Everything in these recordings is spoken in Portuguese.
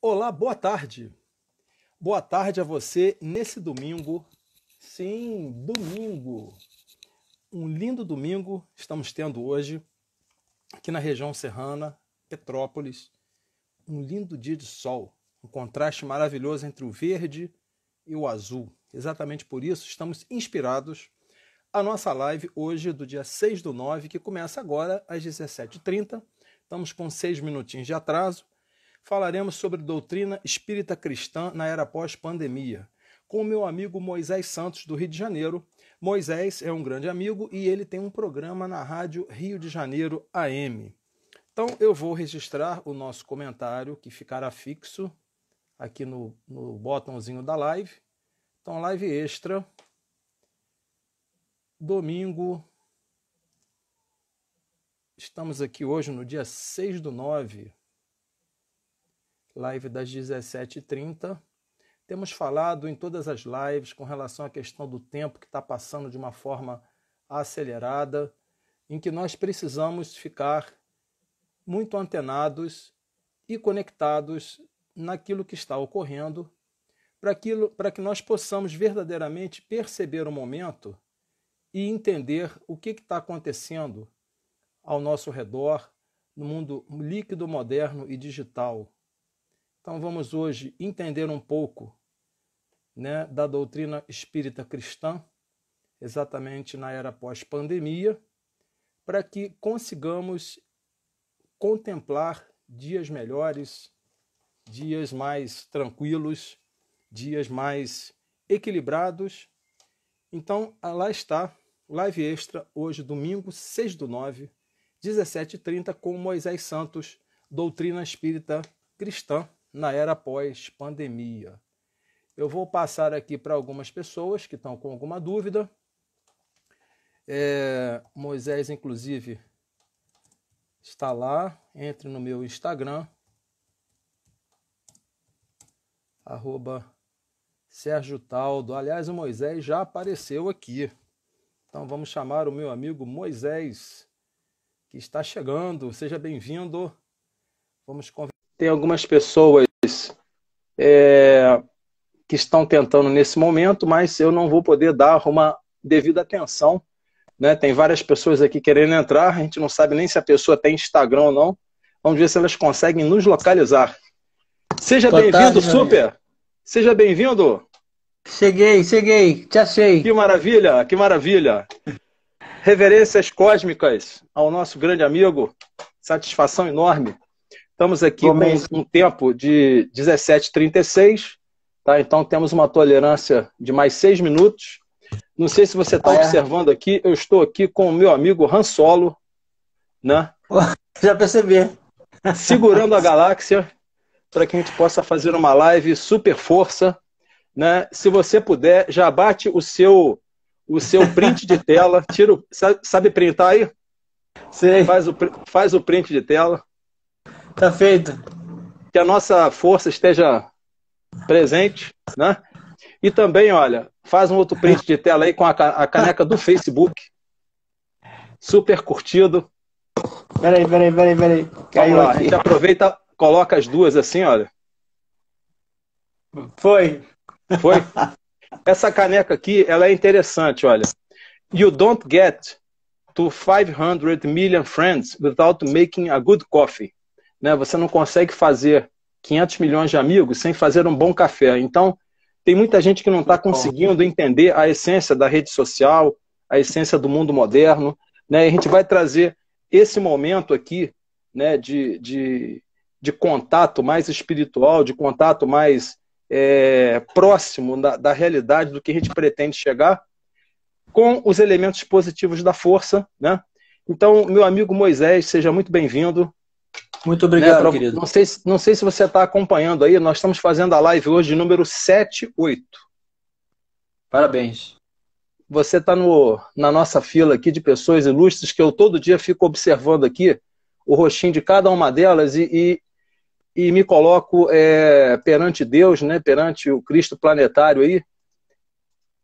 Olá, boa tarde. Boa tarde a você nesse domingo. Sim, domingo. Um lindo domingo estamos tendo hoje aqui na região serrana, Petrópolis. Um lindo dia de sol, um contraste maravilhoso entre o verde e o azul. Exatamente por isso estamos inspirados a nossa live hoje do dia 6/9, que começa agora às 17h30. Estamos com 6 minutinhos de atraso. Falaremos sobre doutrina espírita cristã na era pós-pandemia, com o meu amigo Moisés Santos, do Rio de Janeiro. Moisés é um grande amigo e ele tem um programa na Rádio Rio de Janeiro AM. Então eu vou registrar o nosso comentário, que ficará fixo aqui no botãozinho da live. Então, live extra, domingo. Estamos aqui hoje no dia 6/9. Live das 17h30. Temos falado em todas as lives com relação à questão do tempo que está passando de uma forma acelerada, em que nós precisamos ficar muito antenados e conectados naquilo que está ocorrendo, para que nós possamos verdadeiramente perceber o momento e entender o que está acontecendo ao nosso redor, no mundo líquido, moderno e digital. Então vamos hoje entender um pouco, da doutrina espírita cristã, exatamente na era pós-pandemia, para que consigamos contemplar dias melhores, dias mais tranquilos, dias mais equilibrados. Então, lá está, live extra, hoje, domingo, 6/9, 17h30, com Moisés Santos, doutrina espírita cristã na era pós-pandemia. Eu vou passar aqui para algumas pessoas que estão com alguma dúvida. Moisés, inclusive, está lá. Entre no meu Instagram, @Sérgio Taldo. Aliás, o Moisés já apareceu aqui. Então vamos chamar o meu amigo Moisés, que está chegando. Seja bem-vindo. Vamos conversar. Tem algumas pessoas que estão tentando nesse momento, mas eu não vou poder dar uma devida atenção. Tem várias pessoas aqui querendo entrar, a gente não sabe nem se a pessoa tem Instagram ou não. Vamos ver se elas conseguem nos localizar. Seja bem-vindo, Super! Seja bem-vindo! Cheguei, te achei. Que maravilha, que maravilha! Reverências cósmicas ao nosso grande amigo, satisfação enorme. Estamos aqui com um tempo de 17h36, tá? Então temos uma tolerância de mais 6 minutos. Não sei se você está observando aqui, eu estou aqui com o meu amigo Han Solo, Já percebi. Segurando a galáxia, para que a gente possa fazer uma live super força, Se você puder, já bate o seu print de tela, sabe printar aí? Sei. Faz o print de tela. Tá feito. Que a nossa força esteja presente, E também, olha, faz um outro print de tela aí com a caneca do Facebook. Super curtido. Peraí. Vamos lá, a gente aproveita, coloca as duas assim, olha. Foi? Essa caneca aqui, ela é interessante, olha. You don't get to 500 million friends without making a good coffee. Você não consegue fazer 500 milhões de amigos sem fazer um bom café. Então, tem muita gente que não está conseguindo entender a essência da rede social, a essência do mundo moderno. E a gente vai trazer esse momento aqui de contato mais espiritual, de contato mais próximo da realidade do que a gente pretende chegar, com os elementos positivos da força. Então, meu amigo Moisés, seja muito bem-vindo. Muito obrigado, querido. Não sei se você está acompanhando aí, nós estamos fazendo a live hoje de número 78. Parabéns. Você está na nossa fila aqui de pessoas ilustres que eu todo dia fico observando aqui o rostinho de cada uma delas e me coloco perante Deus, perante o Cristo planetário aí,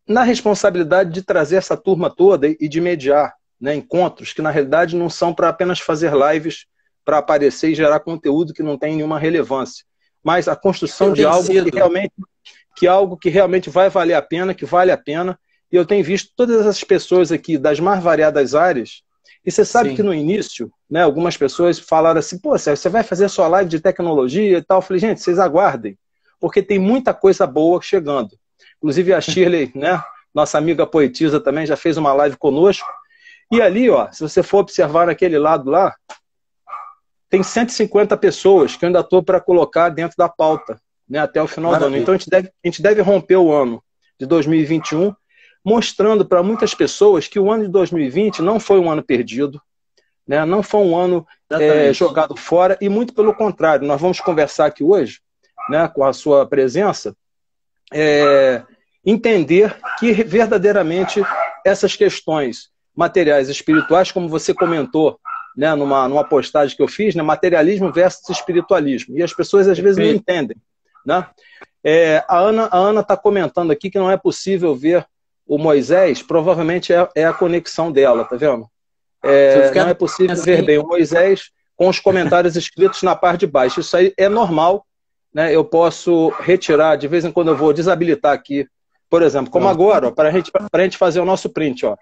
na responsabilidade de trazer essa turma toda e de mediar encontros que na realidade não são para apenas fazer lives para aparecer e gerar conteúdo que não tem nenhuma relevância, mas a construção de algo que realmente vai valer a pena, que vale a pena. E eu tenho visto todas essas pessoas aqui das mais variadas áreas. E você sabe que no início, né, algumas pessoas falaram assim, pô, Sérgio, você vai fazer sua live de tecnologia e tal. Eu falei, gente, vocês aguardem, porque tem muita coisa boa chegando. Inclusive a Shirley, né, nossa amiga poetisa também, já fez uma live conosco. E ali, ó, se você for observar naquele lado lá, tem 150 pessoas que eu ainda estou para colocar dentro da pauta, né, até o final do ano. Então a gente deve romper o ano de 2021 mostrando para muitas pessoas que o ano de 2020 não foi um ano perdido, né? Não foi um ano jogado fora, e muito pelo contrário. Nós vamos conversar aqui hoje, né, com a sua presença, entender que verdadeiramente essas questões materiais e espirituais, como você comentou, né, numa postagem que eu fiz, né, materialismo versus espiritualismo, e as pessoas às vezes não entendem, né? A Ana está comentando aqui que não é possível ver o Moisés, provavelmente é a conexão dela, tá vendo? Não é possível ver bem o Moisés com os comentários escritos na parte de baixo. Isso aí é normal, né? Eu posso retirar, de vez em quando eu vou desabilitar aqui, por exemplo, como agora, para a gente fazer o nosso print. Ó.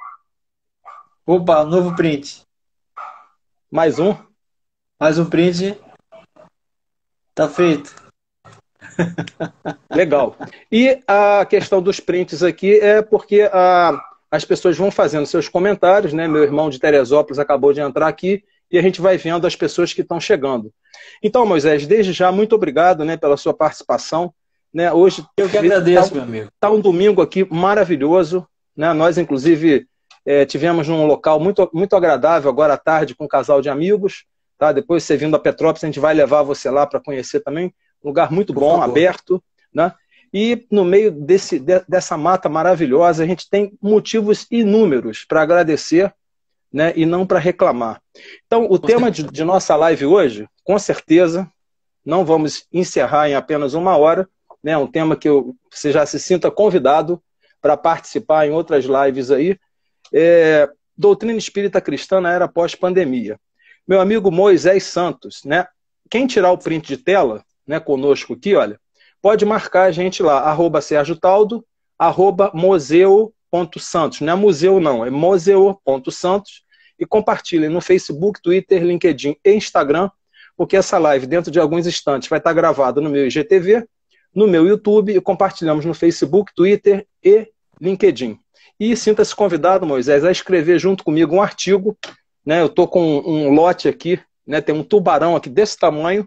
Opa, novo print. Mais um. Mais um print. Tá feito. Legal. E a questão dos prints aqui é porque as pessoas vão fazendo seus comentários, né? Meu irmão de Teresópolis acabou de entrar aqui e a gente vai vendo as pessoas que estão chegando. Então, Moisés, desde já, muito obrigado, né, pela sua participação. Né? Hoje, eu que agradeço, meu amigo. Está um domingo aqui maravilhoso. Né? Nós, inclusive, tivemos num local muito, muito agradável agora à tarde com um casal de amigos. Tá? Depois, você vindo a Petrópolis, a gente vai levar você lá para conhecer também. Um lugar muito bom, aberto, né? E no meio dessa mata maravilhosa, a gente tem motivos inúmeros para agradecer, né? E não para reclamar. Então, o tema de nossa live hoje, com certeza, não vamos encerrar em apenas 1 hora, né? Um tema que você já se sinta convidado para participar em outras lives aí. Doutrina Espírita Cristã na era pós-pandemia. Meu amigo Moisés Santos, né? Quem tirar o print de tela, né, conosco aqui, olha, pode marcar a gente lá, @SérgioTaldo, @museu.santos. Não é museu não, é museu.santos, e compartilhem no Facebook, Twitter, LinkedIn e Instagram, porque essa live, dentro de alguns instantes, vai estar gravada no meu IGTV, no meu YouTube, e compartilhamos no Facebook, Twitter e LinkedIn. E sinta-se convidado, Moisés, a escrever junto comigo um artigo, né, eu estou com um lote aqui, né, tem um tubarão aqui desse tamanho,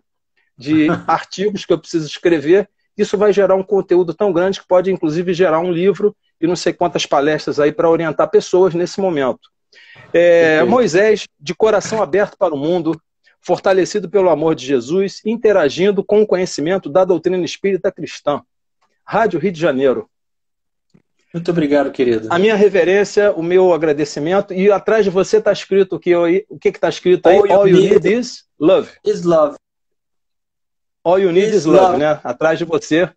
de artigos que eu preciso escrever. Isso vai gerar um conteúdo tão grande que pode, inclusive, gerar um livro e não sei quantas palestras aí para orientar pessoas nesse momento. Moisés, de coração aberto para o mundo, fortalecido pelo amor de Jesus, interagindo com o conhecimento da doutrina espírita cristã. Rádio Rio de Janeiro. Muito obrigado, querido. A minha reverência, o meu agradecimento. E atrás de você está escrito o que está escrito aí? All you need is love. Is love. All you need is love, né? Atrás de você,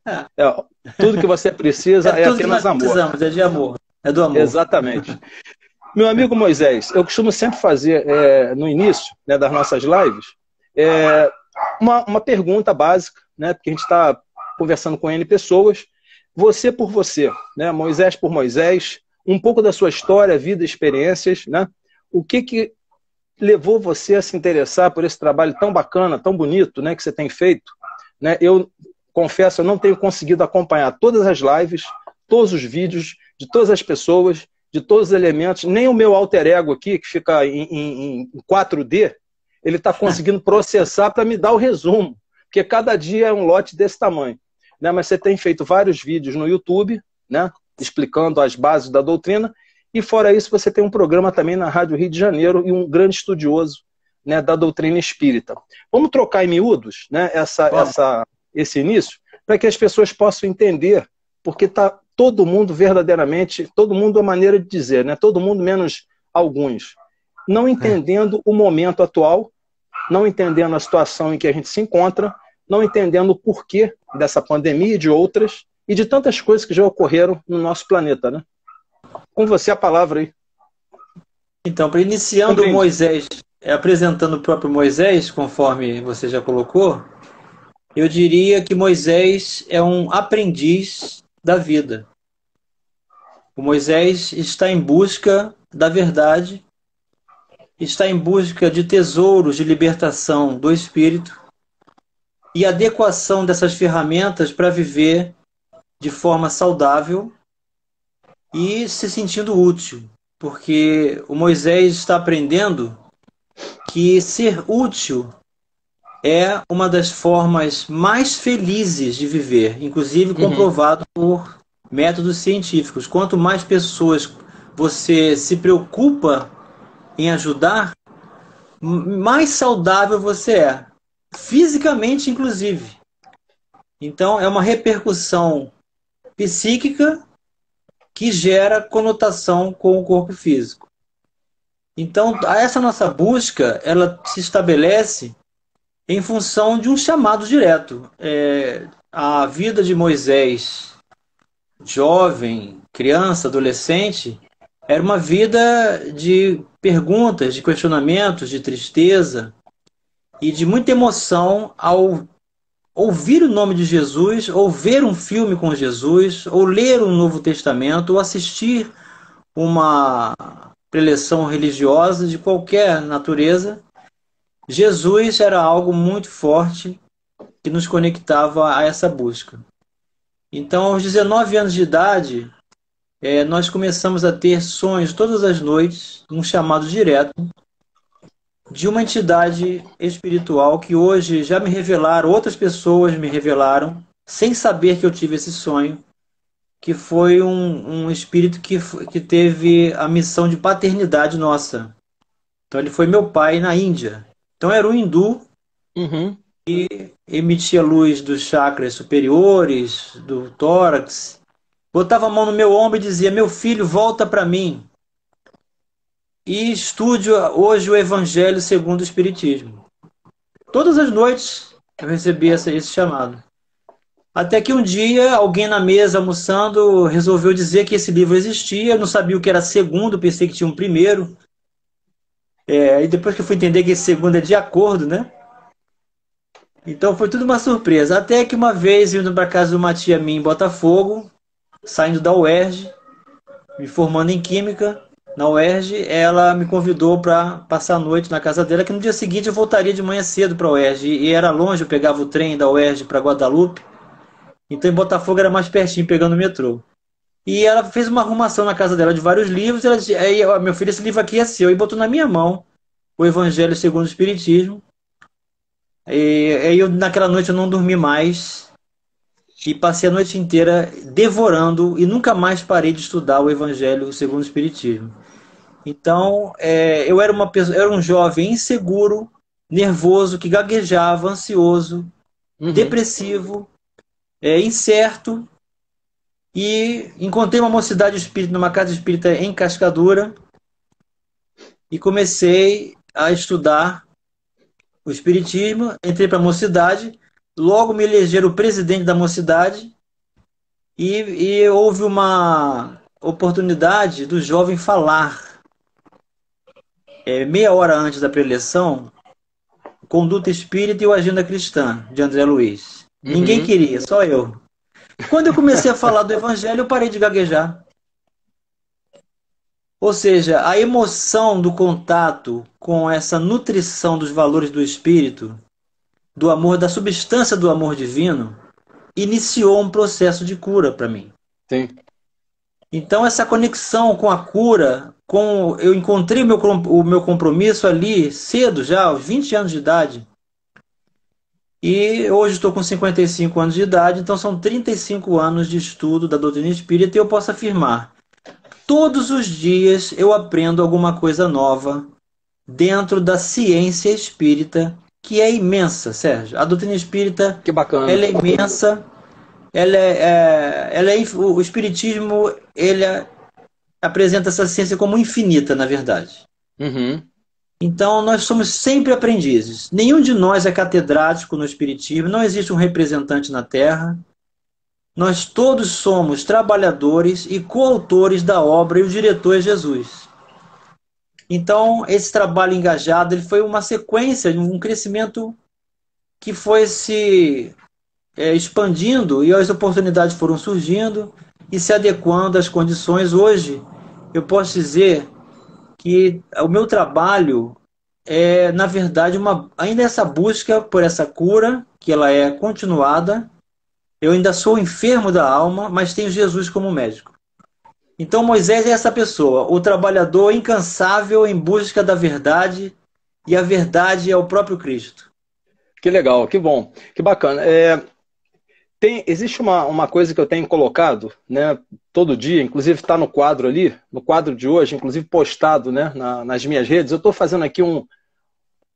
tudo que você precisa é apenas amor. É de amor, é do amor. Exatamente. Meu amigo Moisés, eu costumo sempre fazer, no início, né, das nossas lives, uma pergunta básica, né? Porque a gente está conversando com N pessoas, você por você, né? Moisés por Moisés, um pouco da sua história, vida, experiências, né? O que levou você a se interessar por esse trabalho tão bacana, tão bonito, né, que você tem feito, né? Eu confesso, eu não tenho conseguido acompanhar todas as lives, todos os vídeos, de todas as pessoas, de todos os elementos, nem o meu alter ego aqui, que fica em 4D, ele está conseguindo processar para me dar o resumo, porque cada dia é um lote desse tamanho, né? Mas você tem feito vários vídeos no YouTube, né, explicando as bases da doutrina. E fora isso, você tem um programa também na Rádio Rio de Janeiro e um grande estudioso, né, da doutrina espírita. Vamos trocar em miúdos, né, esse início, para que as pessoas possam entender, porque está todo mundo verdadeiramente, todo mundo é maneira de dizer, né, todo mundo menos alguns, não entendendo o momento atual, não entendendo a situação em que a gente se encontra, não entendendo o porquê dessa pandemia e de outras, e de tantas coisas que já ocorreram no nosso planeta, né? Com você a palavra aí. Então, para iniciando Moisés, apresentando o próprio Moisés, conforme você já colocou, Eu diria que Moisés é um aprendiz da vida. O Moisés está em busca da verdade, está em busca de tesouros de libertação do espírito e adequação dessas ferramentas para viver de forma saudável e se sentindo útil, porque o Moisés está aprendendo que ser útil é uma das formas mais felizes de viver, inclusive comprovado por métodos científicos. Quanto mais pessoas você se preocupa em ajudar, mais saudável você é, fisicamente inclusive. Então é uma repercussão psíquica que gera conotação com o corpo físico. Então essa nossa busca, ela se estabelece em função de um chamado direto. A vida de Moisés, jovem, criança, adolescente, era uma vida de perguntas, de questionamentos, de tristeza e de muita emoção ao ouvir o nome de Jesus, ou ver um filme com Jesus, ou ler um Novo Testamento, ou assistir uma preleção religiosa de qualquer natureza. Jesus era algo muito forte que nos conectava a essa busca. Então, aos 19 anos de idade, nós começamos a ter sonhos todas as noites, um chamado direto de uma entidade espiritual que hoje já me revelaram, outras pessoas me revelaram, sem saber que eu tive esse sonho, que foi um espírito que teve a missão de paternidade nossa. Então, ele foi meu pai na Índia. Então era um hindu que emitia luz dos chakras superiores, do tórax, botava a mão no meu ombro e dizia: meu filho, volta para mim e estude hoje o Evangelho segundo o Espiritismo. Todas as noites eu recebia esse chamado. Até que um dia, alguém na mesa almoçando resolveu dizer que esse livro existia. Eu não sabia o que era segundo, pensei que tinha um primeiro. E depois que eu fui entender que esse segundo é de acordo, né? Então foi tudo uma surpresa. Até que uma vez, indo para casa de uma tia minha em Botafogo, saindo da UERJ, me formando em Química na UERJ, ela me convidou para passar a noite na casa dela, que no dia seguinte eu voltaria de manhã cedo para a UERJ. E era longe, eu pegava o trem da UERJ para Guadalupe. Então em Botafogo era mais pertinho, pegando o metrô. E ela fez uma arrumação na casa dela de vários livros. Ela disse: aí, meu filho, esse livro aqui é seu. E botou na minha mão o Evangelho segundo o Espiritismo. E aí naquela noite eu não dormi mais. E passei a noite inteira devorando e nunca mais parei de estudar o Evangelho segundo o Espiritismo. Então, eu era um jovem inseguro, nervoso, que gaguejava, ansioso, depressivo, incerto. E encontrei uma mocidade espírita numa casa espírita em Cascadura e comecei a estudar o Espiritismo. Entrei para a mocidade, logo me elegeram o presidente da mocidade e houve uma oportunidade do jovem falar. Meia hora antes da preleção, Conduta Espírita e o Agenda Cristã, de André Luiz. Ninguém queria, só eu. Quando eu comecei a falar do Evangelho, eu parei de gaguejar. Ou seja, a emoção do contato com essa nutrição dos valores do Espírito, do amor, da substância do amor divino, iniciou um processo de cura para mim. Sim. Então essa conexão com a cura, eu encontrei o meu compromisso ali cedo, já aos 20 anos de idade. E hoje estou com 55 anos de idade, então são 35 anos de estudo da doutrina espírita, e eu posso afirmar: todos os dias eu aprendo alguma coisa nova dentro da ciência espírita, que é imensa, Sérgio. A doutrina espírita, que bacana, ela é imensa. O espiritismo, ele apresenta essa ciência como infinita, na verdade. Então, nós somos sempre aprendizes. Nenhum de nós é catedrático no Espiritismo, não existe um representante na Terra. Nós todos somos trabalhadores e coautores da obra, e o diretor é Jesus. Então, esse trabalho engajado ele foi uma sequência, um crescimento que foi se expandindo e as oportunidades foram surgindo e se adequando às condições. Hoje, eu posso dizer que o meu trabalho é, na verdade, ainda essa busca por essa cura, que ela é continuada. Eu ainda sou enfermo da alma, mas tenho Jesus como médico. Então Moisés é essa pessoa, o trabalhador incansável em busca da verdade, e a verdade é o próprio Cristo. Que legal, que bom, que bacana. Existe uma coisa que eu tenho colocado, né, todo dia, inclusive está no quadro ali, no quadro de hoje, inclusive postado, né, nas minhas redes. Eu estou fazendo aqui um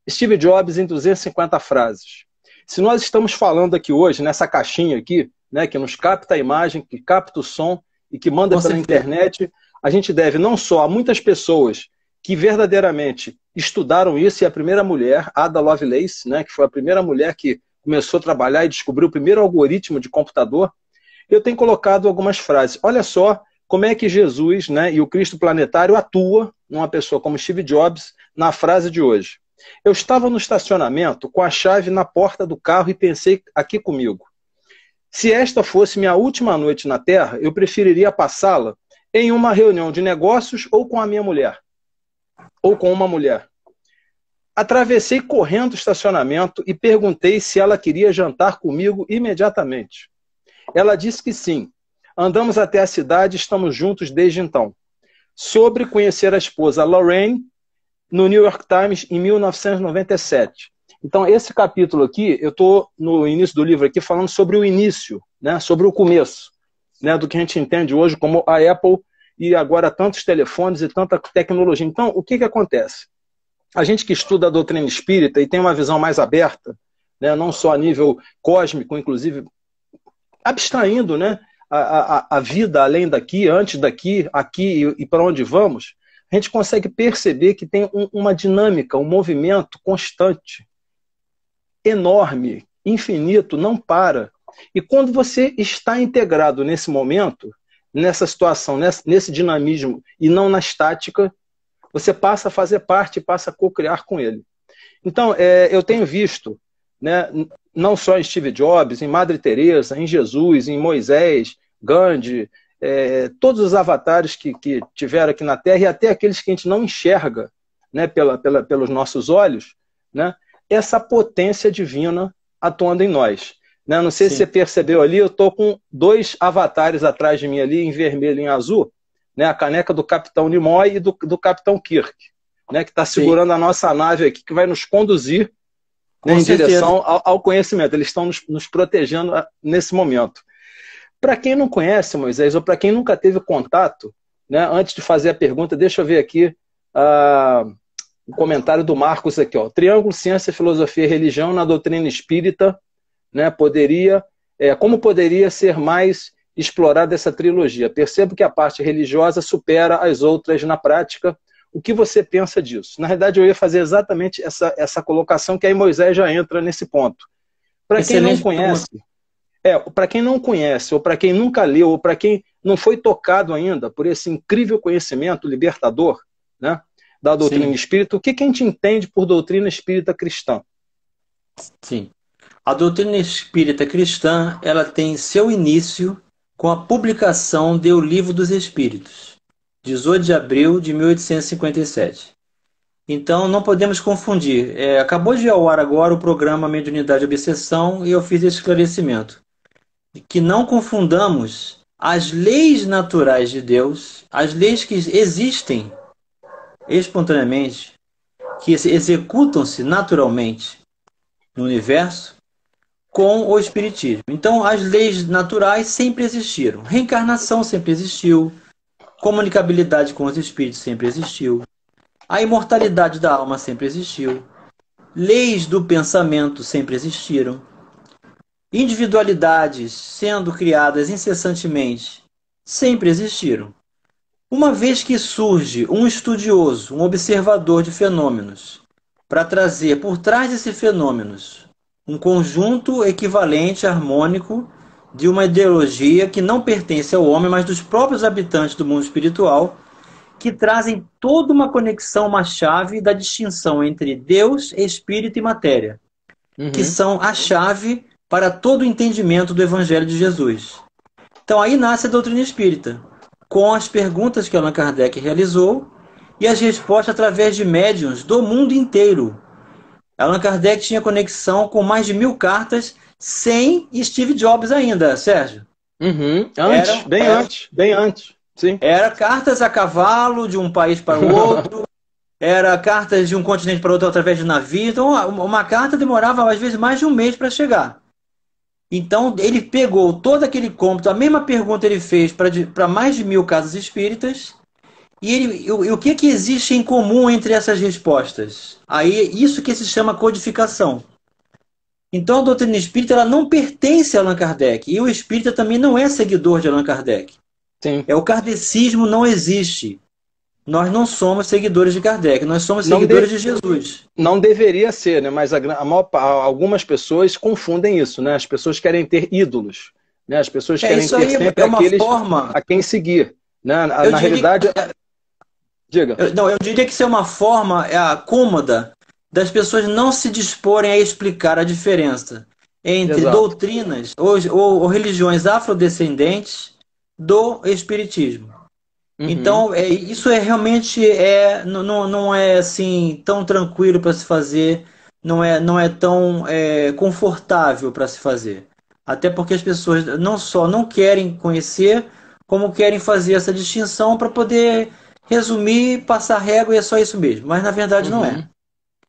Steve Jobs em 250 frases. Se nós estamos falando aqui hoje, nessa caixinha aqui, né, que nos capta a imagem, que capta o som e que manda pela internet, a gente deve não só a muitas pessoas que verdadeiramente estudaram isso, e a primeira mulher, Ada Lovelace, né, que foi a primeira mulher que começou a trabalhar e descobriu o primeiro algoritmo de computador. Eu tenho colocado algumas frases. Olha só como é que Jesus, né, e o Cristo planetário atua numa pessoa como Steve Jobs na frase de hoje. Eu estava no estacionamento com a chave na porta do carro e pensei aqui comigo. Se esta fosse minha última noite na Terra, eu preferiria passá-la em uma reunião de negócios ou com a minha mulher. Ou com uma mulher. Atravessei correndo o estacionamento e perguntei se ela queria jantar comigo imediatamente. Ela disse que sim. Andamos até a cidade e estamos juntos desde então. Sobre conhecer a esposa Lorraine no New York Times em 1997. Então, esse capítulo aqui, eu estou no início do livro aqui falando sobre o início, né, sobre o começo, né, do que a gente entende hoje como a Apple e agora tantos telefones e tanta tecnologia. Então, o que acontece? A gente que estuda a doutrina espírita e tem uma visão mais aberta, né, não só a nível cósmico, inclusive abstraindo, né, a vida além daqui, antes daqui, aqui e para onde vamos, a gente consegue perceber que tem uma dinâmica, um movimento constante, enorme, infinito, não para. E quando você está integrado nesse momento, nessa situação, nesse dinamismo e não na estática, você passa a fazer parte, passa a co-criar com ele. Então, eu tenho visto, né, não só em Steve Jobs, em Madre Teresa, em Jesus, em Moisés, Gandhi, todos os avatares que tiveram aqui na Terra e até aqueles que a gente não enxerga, né, pelos nossos olhos, né, essa potência divina atuando em nós. Né? Não sei se você percebeu ali, eu estou com dois avatares atrás de mim ali, em vermelho e em azul, né, a caneca do Capitão Nimoy e do Capitão Kirk, né, que está segurando a nossa nave aqui, que vai nos conduzir, né, em direção ao conhecimento. Eles estão nos protegendo nesse momento. Para quem não conhece, Moisés, ou para quem nunca teve contato, né, antes de fazer a pergunta, deixa eu ver aqui o comentário do Marcos aqui. Ó. Triângulo, ciência, filosofia e religião na doutrina espírita, né, como poderia ser mais explorada essa trilogia? Percebo que a parte religiosa supera as outras na prática. O que você pensa disso? Na verdade, eu ia fazer exatamente essa colocação, que aí Moisés já entra nesse ponto. Para quem não conhece... para quem não conhece, ou para quem nunca leu, ou para quem não foi tocado ainda por esse incrível conhecimento libertador, né, da doutrina espírita, o que a gente entende por doutrina espírita cristã? Sim. A doutrina espírita cristã, ela tem seu início com a publicação do Livro dos Espíritos, 18 de abril de 1857. Então, não podemos confundir. Acabou de ir ao ar agora o programa Mediunidade e Obsessão e eu fiz esse esclarecimento. Que não confundamos as leis naturais de Deus, as leis que existem espontaneamente, que executam-se naturalmente no universo, com o Espiritismo. Então, as leis naturais sempre existiram. Reencarnação sempre existiu. Comunicabilidade com os espíritos sempre existiu. A imortalidade da alma sempre existiu. Leis do pensamento sempre existiram. Individualidades sendo criadas incessantemente sempre existiram. Uma vez que surge um estudioso, um observador de fenômenos, para trazer por trás desses fenômenos um conjunto equivalente, harmônico, de uma ideologia que não pertence ao homem, mas dos próprios habitantes do mundo espiritual, que trazem toda uma conexão, uma chave da distinção entre Deus, espírito e matéria. que Uhum. são a chave para todo o entendimento do Evangelho de Jesus. Então aí nasce a doutrina espírita, com as perguntas que Allan Kardec realizou e as respostas através de médiuns do mundo inteiro. Allan Kardec tinha conexão com mais de 1000 cartas sem Steve Jobs ainda, Sérgio. Uhum. Antes, Eram, bem eram, antes, bem antes. Sim. era cartas a cavalo de um país para o outro, era cartas de um continente para outro através de navio. Então, uma carta demorava às vezes mais de um mês para chegar. Então, ele pegou todo aquele cômputo, a mesma pergunta ele fez para mais de 1000 casas espíritas, e o que existe em comum entre essas respostas? Aí, isso que se chama codificação. Então, a doutrina espírita ela não pertence a Allan Kardec, e o espírita também não é seguidor de Allan Kardec. Sim. O kardecismo não existe. Nós não somos seguidores de Kardec, nós somos Não, seguidores de Jesus. não deveria ser, né? Mas algumas pessoas confundem isso, né? As pessoas querem ter ídolos, né? As pessoas querem Isso ter aí sempre é uma aqueles forma. a quem seguir, né? Eu Na diria, realidade, diga. não, eu diria que isso é uma forma cômoda das pessoas não se disporem a explicar a diferença entre Exato. doutrinas ou religiões afrodescendentes do espiritismo. Uhum. Então, isso realmente não é assim tão tranquilo para se fazer, não é tão confortável para se fazer. Até porque as pessoas não só não querem conhecer, como querem fazer essa distinção para poder resumir, passar régua e é só isso mesmo. Mas na verdade não é. Uhum.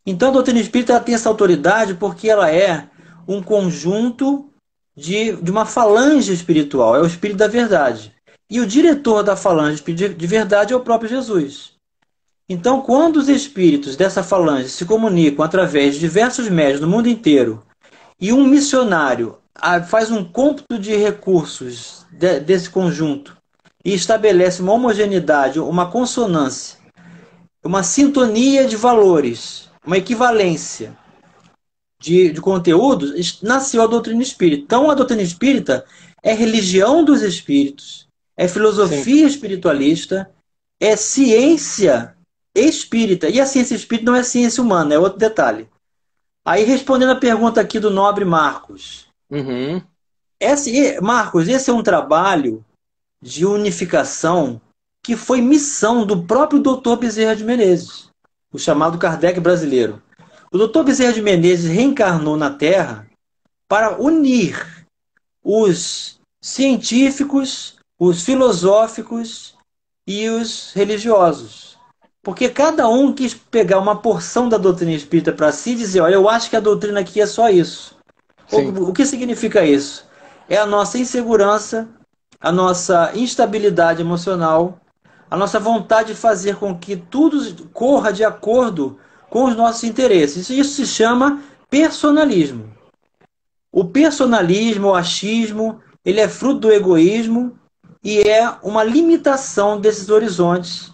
Então a doutrina espírita ela tem essa autoridade porque ela é um conjunto de uma falange espiritual, é o espírito da verdade. E o diretor da falange de verdade é o próprio Jesus. Então, quando os espíritos dessa falange se comunicam através de diversos médios no mundo inteiro e um missionário faz um cômputo de recursos desse conjunto e estabelece uma homogeneidade, uma consonância, uma sintonia de valores, uma equivalência de conteúdos, nasceu a doutrina espírita. Então, a doutrina espírita é religião dos espíritos, é Sim. filosofia espiritualista, é ciência espírita. E a ciência espírita não é ciência humana, é outro detalhe. Aí, respondendo a pergunta aqui do nobre Marcos. Uhum. Marcos, esse é um trabalho de unificação que foi missão do próprio Dr. Bezerra de Menezes, o chamado Kardec brasileiro. O Dr. Bezerra de Menezes reencarnou na Terra para unir os científicos, os filosóficos e os religiosos. Porque cada um quis pegar uma porção da doutrina espírita para si e dizer, olha, eu acho que a doutrina aqui é só isso. Sim. O que significa isso? É a nossa insegurança, a nossa instabilidade emocional, a nossa vontade de fazer com que tudo corra de acordo com os nossos interesses. Isso se chama personalismo. O personalismo, o achismo, ele é fruto do egoísmo e é uma limitação desses horizontes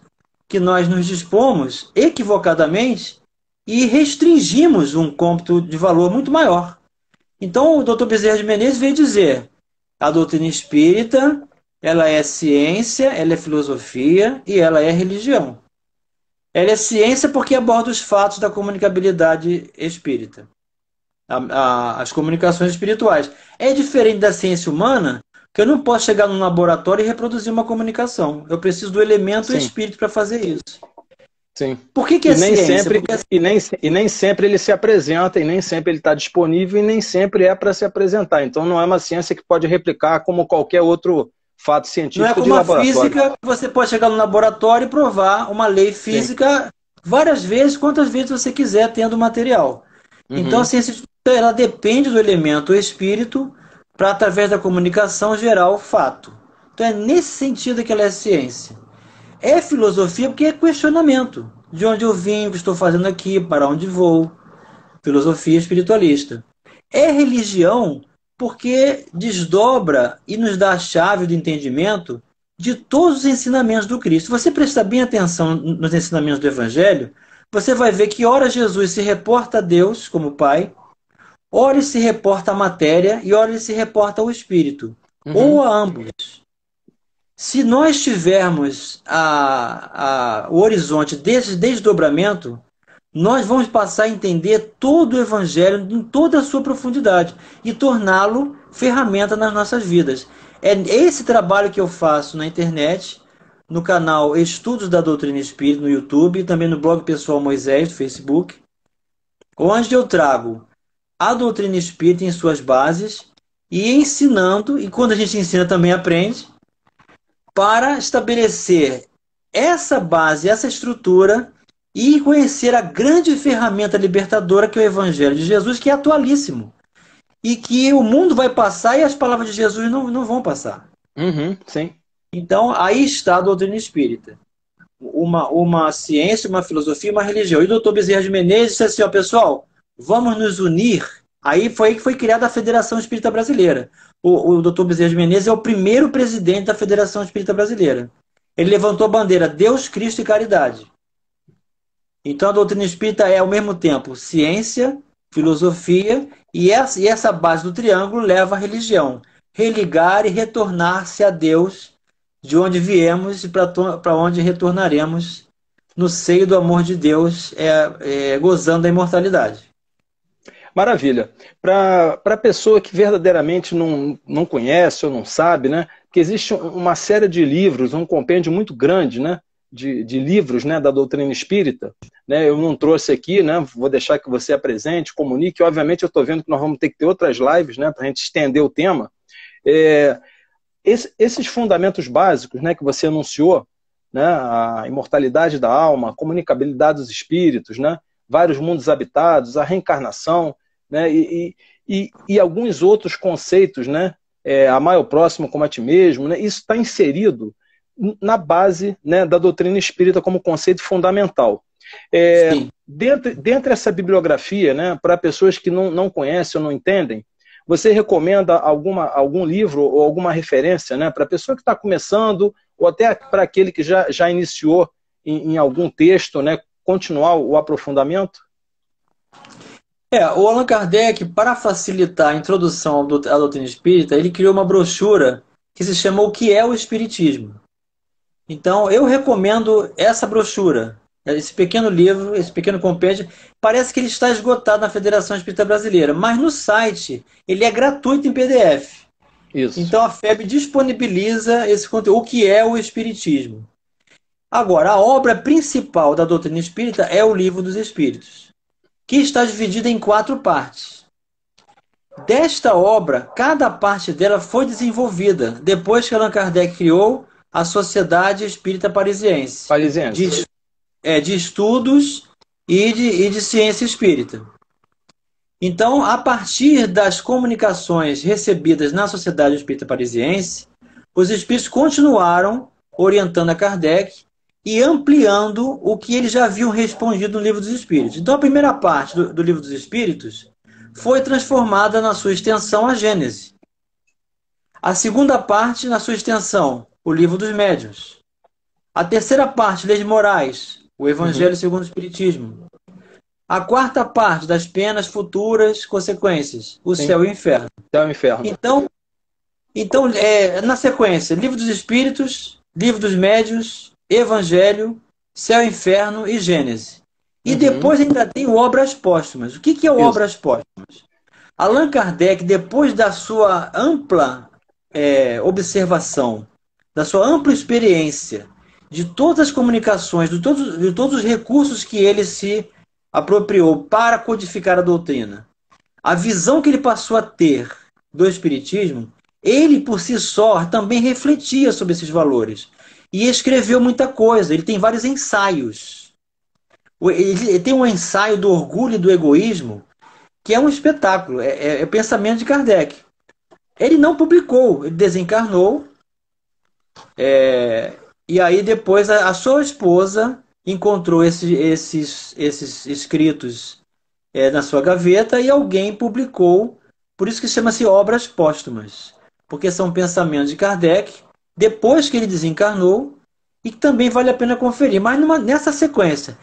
que nós nos dispomos equivocadamente e restringimos um cômputo de valor muito maior. Então, o Dr. Bezerra de Menezes veio dizer: a doutrina espírita, ela é ciência, ela é filosofia e ela é religião. Ela é ciência porque aborda os fatos da comunicabilidade espírita, as comunicações espirituais. É diferente da ciência humana, que eu não posso chegar num laboratório e reproduzir uma comunicação. Eu preciso do elemento Sim. espírito para fazer isso. Sim. Por que é ciência? Porque E nem sempre ele se apresenta, e nem sempre ele está disponível, e nem sempre é para se apresentar. Então não é uma ciência que pode replicar como qualquer outro fato não é científico de como a laboratório. física, que você pode chegar no laboratório e provar uma lei Sim. física várias vezes, quantas vezes você quiser, tendo material. Então a ciência ela depende do elemento espírito para, através da comunicação, gerar o fato. Então é nesse sentido que ela é ciência. É filosofia porque é questionamento. De onde eu vim, o que estou fazendo aqui, para onde vou. Filosofia espiritualista. É religião porque desdobra e nos dá a chave do entendimento de todos os ensinamentos do Cristo. Se você prestar bem atenção nos ensinamentos do Evangelho, você vai ver que ora Jesus se reporta a Deus como Pai, ora ele se reporta à matéria e ora ele se reporta ao Espírito. Ou a ambos. Se nós tivermos o horizonte desse desdobramento, nós vamos passar a entender todo o Evangelho em toda a sua profundidade e torná-lo ferramenta nas nossas vidas. É esse trabalho que eu faço na internet, no canal Estudos da Doutrina Espírita no YouTube e também no blog pessoal Moisés do Facebook, onde eu trago a doutrina espírita em suas bases e ensinando, e quando a gente ensina também aprende, para estabelecer essa base, essa estrutura e conhecer a grande ferramenta libertadora que é o Evangelho de Jesus, que é atualíssimo. E que o mundo vai passar e as palavras de Jesus não vão passar. Sim. Então, aí está a doutrina espírita. Uma ciência, uma filosofia, uma religião. E o doutor Bezerra de Menezes disse assim, ó, pessoal, vamos nos unir. Aí que foi criada a Federação Espírita Brasileira. O doutor Bezerra de Menezes é o primeiro presidente da Federação Espírita Brasileira. Ele levantou a bandeira Deus, Cristo e Caridade. Então a doutrina espírita é ao mesmo tempo ciência, filosofia e essa base do triângulo leva à religião. Religar e retornar-se a Deus, de onde viemos e para onde retornaremos, no seio do amor de Deus, gozando da imortalidade. Maravilha. Para a pessoa que verdadeiramente não conhece ou não sabe, né, que existe uma série de livros, um compêndio muito grande, né, de livros, né, da doutrina espírita, né, eu não trouxe aqui, né, vou deixar que você apresente, comunique. Obviamente eu estou vendo que nós vamos ter que ter outras lives, né, para a gente estender o tema. Esses fundamentos básicos, né, que você anunciou, né, a imortalidade da alma, a comunicabilidade dos espíritos, né, vários mundos habitados, a reencarnação, né, e alguns outros conceitos, né, amar o próximo como a ti mesmo, né, isso está inserido na base, né, da doutrina espírita como conceito fundamental. Dentro dessa bibliografia, né, para pessoas que não conhecem ou não entendem, você recomenda algum livro ou alguma referência, né, para a pessoa que está começando ou até para aquele que já iniciou em algum texto, né, continuar o aprofundamento? O Allan Kardec, para facilitar a introdução à doutrina espírita, ele criou uma brochura que se chama O que é o Espiritismo. Então, eu recomendo essa brochura, esse pequeno livro, esse pequeno compêndio. Parece que ele está esgotado na Federação Espírita Brasileira, mas no site ele é gratuito em PDF. Isso. Então, a FEB disponibiliza esse conteúdo, o que é o Espiritismo. Agora, a obra principal da doutrina espírita é o Livro dos Espíritos, que está dividida em 4 partes. Desta obra, cada parte dela foi desenvolvida depois que Allan Kardec criou a Sociedade Espírita Parisiense. De estudos e de ciência espírita. Então, a partir das comunicações recebidas na Sociedade Espírita Parisiense, os espíritos continuaram orientando a Kardec e ampliando o que eles já haviam respondido no Livro dos Espíritos. Então, a primeira parte do Livro dos Espíritos foi transformada na sua extensão a Gênese. A segunda parte, na sua extensão, o Livro dos Médiuns. A terceira parte, Leis Morais, o Evangelho segundo o Espiritismo. A quarta parte, das penas futuras consequências, o Céu e o Inferno. Céu e Inferno. Então na sequência, Livro dos Espíritos, Livro dos Médiuns, Evangelho, Céu e Inferno e Gênese. E depois ainda tem Obras Póstumas. O que é Obras Póstumas? Allan Kardec, depois da sua ampla observação, da sua ampla experiência, de todas as comunicações, de todos os recursos que ele se apropriou para codificar a doutrina, a visão que ele passou a ter do Espiritismo, ele por si só também refletia sobre esses valores e escreveu muita coisa. Ele tem vários ensaios. Ele tem um ensaio do orgulho e do egoísmo que é um espetáculo, é pensamento de Kardec. Ele não publicou, ele desencarnou, e aí depois a sua esposa encontrou esses escritos na sua gaveta e alguém publicou, por isso que chama-se Obras Póstumas, porque são pensamentos de Kardec, depois que ele desencarnou, e que também vale a pena conferir. Mas nessa sequência,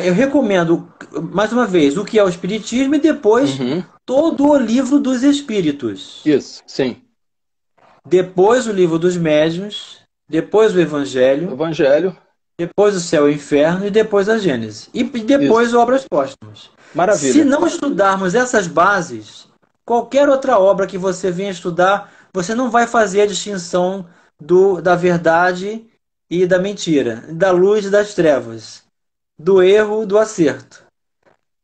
eu recomendo, mais uma vez, o que é o Espiritismo e depois todo o Livro dos Espíritos. Isso, sim. Depois o Livro dos Médiuns, depois o Evangelho. depois o céu e o inferno e depois a Gênese. E depois Isso. obras póstumas. Se Maravilha. não estudarmos essas bases, qualquer outra obra que você venha estudar, você não vai fazer a distinção da verdade e da mentira, da luz e das trevas, do erro e do acerto.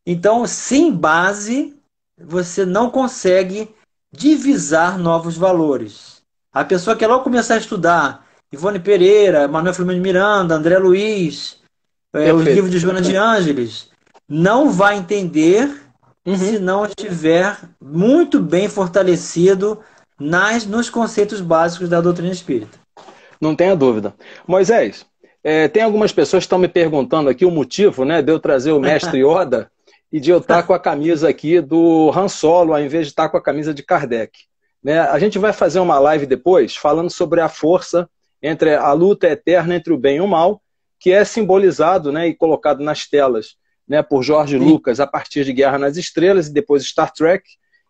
Então, sem base, você não consegue divisar novos valores. A pessoa quer logo começar a estudar Ivone Pereira, Manuel Filomeno de Miranda, André Luiz, os livros Perfeito. de Joana de Ângeles, não vai entender se Uhum. não estiver muito bem fortalecido nos conceitos básicos da doutrina espírita. Não tenha dúvida. Moisés, tem algumas pessoas que estão me perguntando aqui o motivo, né, de eu trazer o mestre Yoda e de eu estar com a camisa aqui do Han Solo, ao invés de estar com a camisa de Kardec. Né? A gente vai fazer uma live depois falando sobre a força entre a luta eterna entre o bem e o mal, que é simbolizado, né, e colocado nas telas, né, por George Sim. Lucas a partir de Guerra nas Estrelas e depois Star Trek,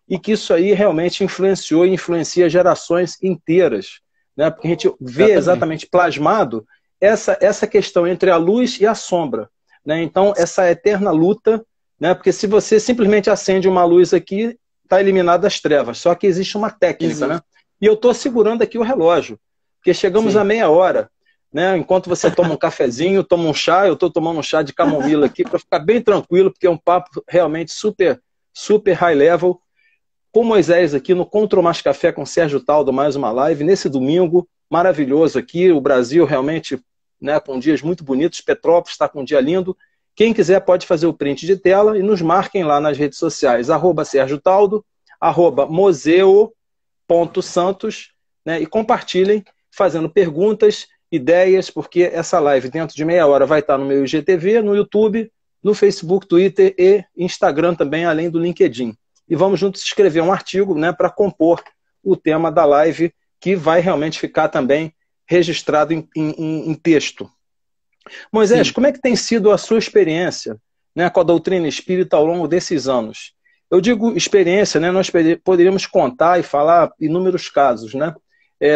e que isso aí realmente influenciou e influencia gerações inteiras, né? Porque a gente vê Exatamente. exatamente plasmado essa questão entre a luz e a sombra, né? Então, essa eterna luta, né? Porque se você simplesmente acende uma luz aqui, está eliminada as trevas, só que existe uma técnica, né? Existe. E eu estou segurando aqui o relógio, porque chegamos a Sim. meia hora, né? Enquanto você toma um cafezinho, toma um chá, eu estou tomando um chá de camomila aqui para ficar bem tranquilo, porque é um papo realmente super, super high level, com Moisés aqui no Contra o Mais Café com Sérgio Taldo, mais uma live, nesse domingo maravilhoso aqui, o Brasil realmente, né, com dias muito bonitos, Petrópolis está com um dia lindo. Quem quiser pode fazer o print de tela e nos marquem lá nas redes sociais, @Sérgio Taldo, @museu.santos, né, e compartilhem fazendo perguntas, ideias, porque essa live dentro de meia hora vai estar no meu IGTV, no YouTube, no Facebook, Twitter e Instagram também, além do LinkedIn. E vamos juntos escrever um artigo, né, para compor o tema da live, que vai realmente ficar também registrado em texto. Moisés, Sim. como é que tem sido a sua experiência, né, com a doutrina espírita ao longo desses anos? Eu digo experiência, né, nós poderíamos contar e falar inúmeros casos, né?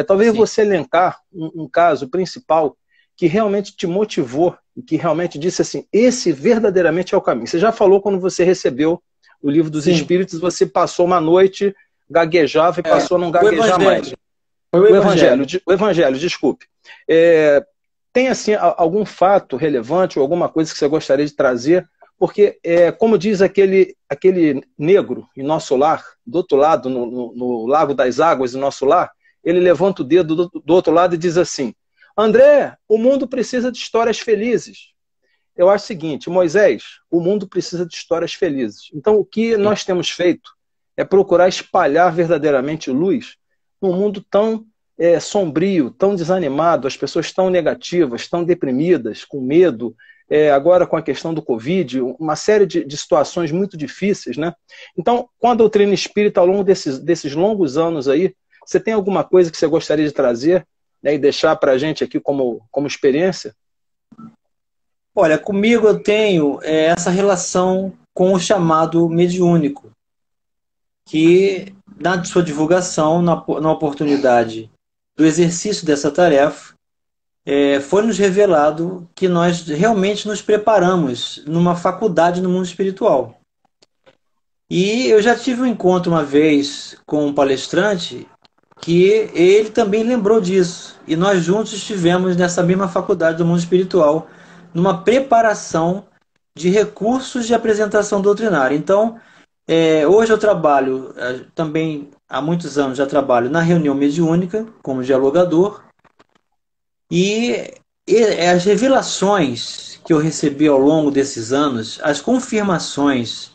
Talvez Sim. você elencar um caso principal que realmente te motivou e que realmente disse assim, esse verdadeiramente é o caminho. Você já falou quando você recebeu o Livro dos Sim. Espíritos, você passou uma noite, gaguejava e passou a não O gaguejar mais. Evangelho. Foi o Evangelho. O Evangelho, desculpe. Tem assim algum fato relevante ou alguma coisa que você gostaria de trazer? Porque, como diz aquele negro em nosso lar, do outro lado, no Lago das Águas, em nosso lar, ele levanta o dedo do outro lado e diz assim, André, o mundo precisa de histórias felizes. Eu acho o seguinte, Moisés, o mundo precisa de histórias felizes. Então, o que nós temos feito é procurar espalhar verdadeiramente luz num mundo tão sombrio, tão desanimado, as pessoas tão negativas, tão deprimidas, com medo, agora com a questão do Covid, uma série de situações muito difíceis, né? Então, com a doutrina espírita, ao longo desses longos anos aí, você tem alguma coisa que você gostaria de trazer, né, e deixar para a gente aqui como experiência? Olha, comigo eu tenho essa relação com o chamado mediúnico, que na sua divulgação, na oportunidade do exercício dessa tarefa, foi nos revelado que nós realmente nos preparamos numa faculdade no mundo espiritual. E eu já tive um encontro uma vez com um palestrante que ele também lembrou disso. E nós juntos estivemos nessa mesma faculdade do mundo espiritual, numa preparação de recursos de apresentação doutrinária. Então, hoje eu trabalho, também há muitos anos já trabalho na reunião mediúnica, como dialogador, e as revelações que eu recebi ao longo desses anos, as confirmações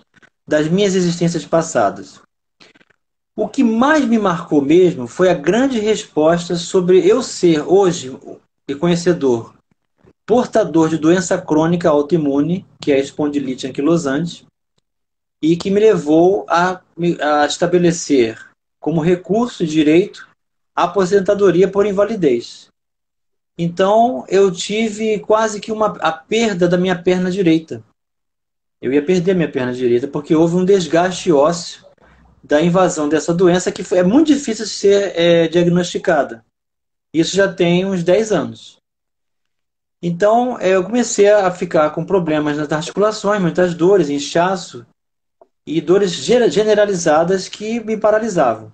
das minhas existências passadas. O que mais me marcou mesmo foi a grande resposta sobre eu ser hoje e conhecedor, portador de doença crônica autoimune, que é a espondilite anquilosante, e que me levou a estabelecer como recurso de direito a aposentadoria por invalidez. Então eu tive quase que a perda da minha perna direita. Eu ia perder minha perna direita porque houve um desgaste ósseo da invasão dessa doença que é muito difícil de ser diagnosticada. Isso já tem uns 10 anos. Então, eu comecei a ficar com problemas nas articulações, muitas dores, inchaço e dores generalizadas que me paralisavam.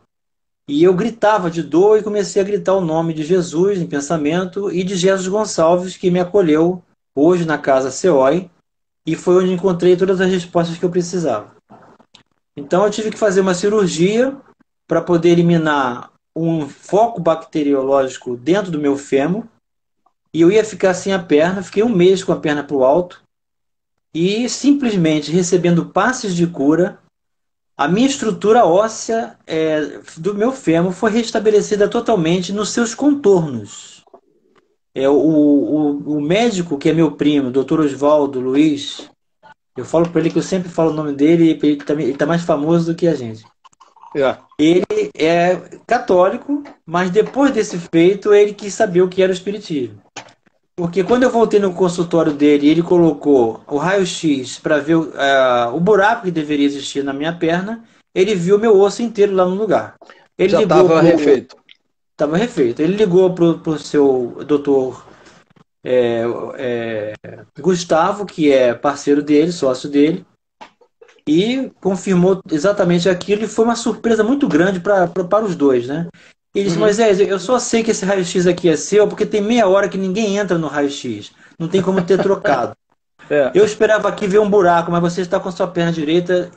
E eu gritava de dor e comecei a gritar o nome de Jesus em pensamento e de Jesus Gonçalves, que me acolheu hoje na casa CEOI, e foi onde encontrei todas as respostas que eu precisava. Então eu tive que fazer uma cirurgia para poder eliminar um foco bacteriológico dentro do meu fêmur, e eu ia ficar sem a perna, fiquei um mês com a perna para o alto, e simplesmente recebendo passes de cura, a minha estrutura óssea do meu fêmur foi restabelecida totalmente nos seus contornos. O médico, que é meu primo, Dr. Oswaldo Luiz, eu falo para ele que eu sempre falo o nome dele, ele tá mais famoso do que a gente. É. Ele é católico, mas depois desse feito, ele quis saber o que era o espiritismo. Porque quando eu voltei no consultório dele, ele colocou o raio-x para ver o buraco que deveria existir na minha perna, ele viu meu osso inteiro lá no lugar. Ele Já ligou estava refeito. Estava refeito. Ele ligou pro seu doutor Gustavo, que é parceiro dele, sócio dele, e confirmou exatamente aquilo, e foi uma surpresa muito grande para os dois, né? Ele disse, Moisés, eu só sei que esse raio-x aqui é seu porque tem meia hora que ninguém entra no raio-x. Não tem como ter trocado. É. Eu esperava aqui ver um buraco, mas você está com sua perna direita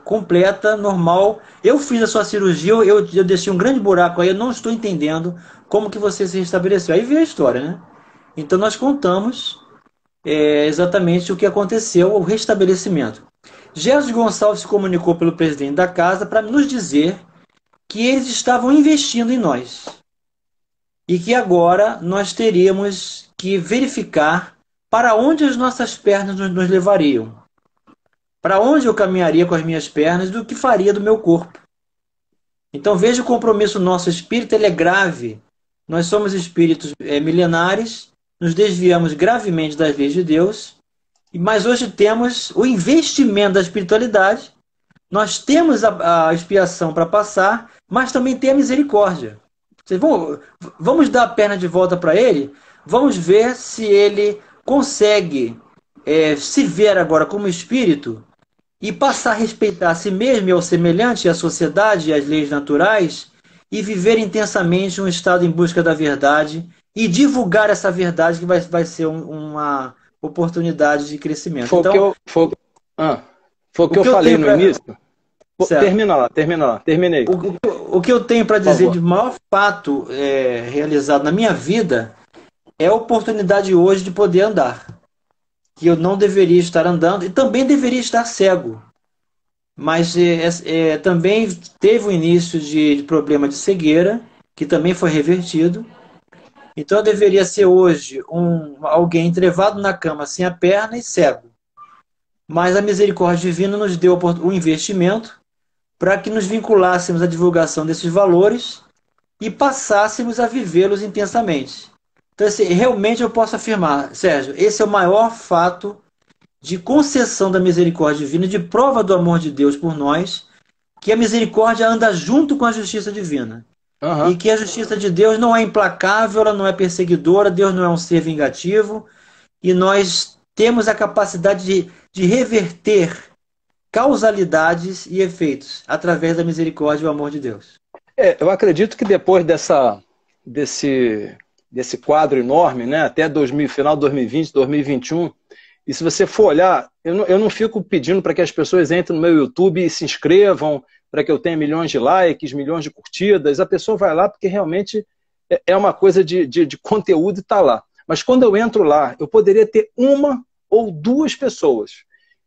completa, normal. Eu fiz a sua cirurgia, eu deixei um grande buraco aí, eu não estou entendendo como que você se restabeleceu. Aí veio a história, né? Então nós contamos exatamente o que aconteceu, o restabelecimento. Jesus Gonçalves se comunicou pelo presidente da casa para nos dizer que eles estavam investindo em nós e que agora nós teríamos que verificar para onde as nossas pernas nos levariam, para onde eu caminharia com as minhas pernas, do que faria do meu corpo. Então veja o compromisso nosso espírito, ele é grave. Nós somos espíritos milenares, nos desviamos gravemente das leis de Deus, mas hoje temos o investimento da espiritualidade, nós temos a expiação para passar, mas também tem a misericórdia. Vamos dar a perna de volta para ele, vamos ver se ele consegue se ver agora como espírito e passar a respeitar a si mesmo e ao semelhante, a sociedade e as leis naturais, e viver intensamente um estado em busca da verdade e divulgar essa verdade, que vai ser uma oportunidade de crescimento. Foi então, foi o que eu falei no início. Termina lá, terminei. O que eu tenho para dizer de maior fato realizado na minha vida é a oportunidade hoje de poder andar. Que eu não deveria estar andando e também deveria estar cego. Mas também teve o início de problema de cegueira, que também foi revertido. Então eu deveria ser hoje alguém entrevado na cama sem a perna e cego. Mas a misericórdia divina nos deu o investimento para que nos vinculássemos à divulgação desses valores e passássemos a vivê-los intensamente. Então, assim, realmente eu posso afirmar, Sérgio, esse é o maior fato de concessão da misericórdia divina, de prova do amor de Deus por nós, que a misericórdia anda junto com a justiça divina. E que a justiça de Deus não é implacável, ela não é perseguidora, Deus não é um ser vingativo, e nós temos a capacidade de reverter causalidades e efeitos através da misericórdia e o amor de Deus. Eu acredito que depois desse quadro enorme, né, até final de 2020, 2021, e se você for olhar, eu não fico pedindo para que as pessoas entrem no meu YouTube e se inscrevam, para que eu tenha milhões de likes, milhões de curtidas. A pessoa vai lá porque realmente é uma coisa de conteúdo e está lá. Mas quando eu entro lá, eu poderia ter uma ou duas pessoas.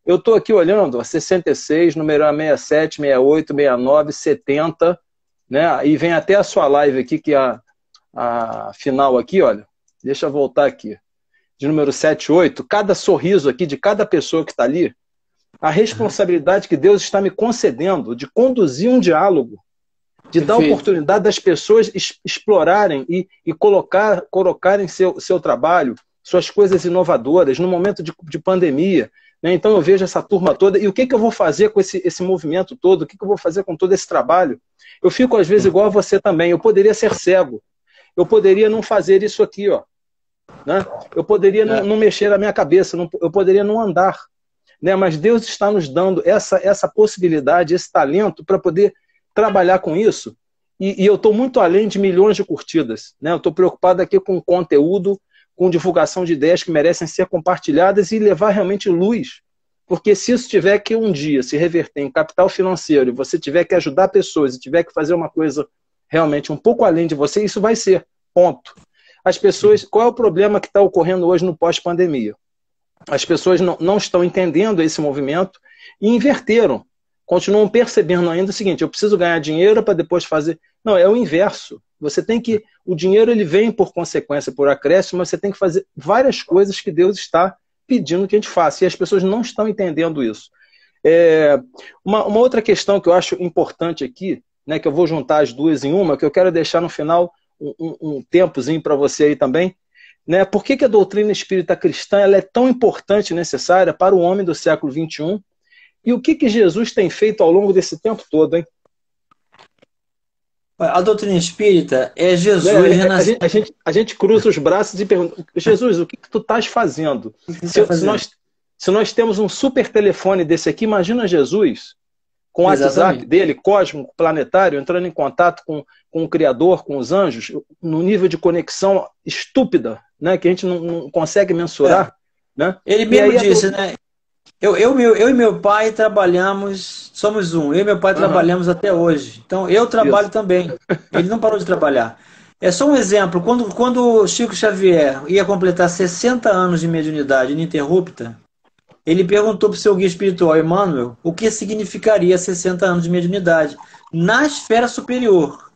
Eu estou aqui olhando, ó, 66, número 67, 68, 69, 70, né? E vem até a sua live aqui, que é a final aqui, olha. Deixa eu voltar aqui. De número 78, cada sorriso aqui de cada pessoa que está ali, a responsabilidade que Deus está me concedendo de conduzir um diálogo, de dar oportunidade das pessoas explorarem e colocarem seu trabalho, suas coisas inovadoras, no momento de pandemia. Né? Então eu vejo essa turma toda, e o que eu vou fazer com esse movimento todo? O que eu vou fazer com todo esse trabalho? Eu fico às vezes igual a você também, eu poderia ser cego, eu poderia não fazer isso aqui, ó. né? Eu poderia não mexer a minha cabeça, eu poderia não andar, né? Mas Deus está nos dando essa possibilidade, esse talento para poder trabalhar com isso. E eu estou muito além de milhões de curtidas, né? Eu estou preocupado aqui com conteúdo, com divulgação de ideias que merecem ser compartilhadas e levar realmente luz. Porque se isso tiver que um dia se reverter em capital financeiro e você tiver que ajudar pessoas e tiver que fazer uma coisa realmente um pouco além de você, isso vai ser. Ponto. As pessoas, qual é o problema que está ocorrendo hoje no pós-pandemia? As pessoas não estão entendendo esse movimento e inverteram. Continuam percebendo ainda o seguinte: eu preciso ganhar dinheiro para depois fazer. Não, é o inverso. Você tem que. O dinheiro ele vem por consequência, por acréscimo, mas você tem que fazer várias coisas que Deus está pedindo que a gente faça. E as pessoas não estão entendendo isso. Uma outra questão que eu acho importante aqui, né, que eu vou juntar as duas em uma, que eu quero deixar no final um tempozinho para você aí também, né? Por que a doutrina espírita cristã ela é tão importante e necessária para o homem do século XXI? E o que Jesus tem feito ao longo desse tempo todo, hein? A doutrina espírita é Jesus renascido. A gente cruza os braços e pergunta: Jesus, o que tu estás fazendo? Se nós temos um super telefone desse aqui, imagina Jesus com o WhatsApp dele, cósmico, planetário, entrando em contato com o Criador, com os anjos, no nível de conexão estúpida, né, que a gente não consegue mensurar. Né? Ele mesmo disse, né? Eu e meu pai trabalhamos, somos um. Eu e meu pai trabalhamos até hoje. Então eu trabalho também. Ele não parou de trabalhar. É só um exemplo. Quando Chico Xavier ia completar 60 anos de mediunidade ininterrupta, ele perguntou para o seu guia espiritual, Emmanuel, o que significaria 60 anos de mediunidade na esfera superior.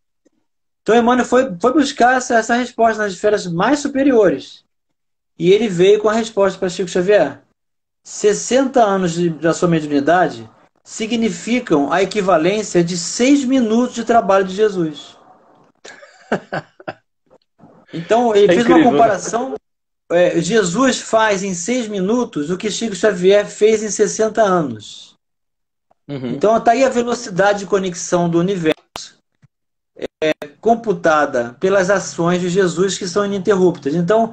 Então Emmanuel foi buscar essa resposta nas esferas mais superiores. E ele veio com a resposta para Chico Xavier. 60 anos da sua mediunidade significam a equivalência de 6 minutos de trabalho de Jesus. Então, ele fez uma comparação. Jesus faz em 6 minutos o que Chico Xavier fez em 60 anos. Então, está aí a velocidade de conexão do universo computada pelas ações de Jesus que são ininterruptas. Então,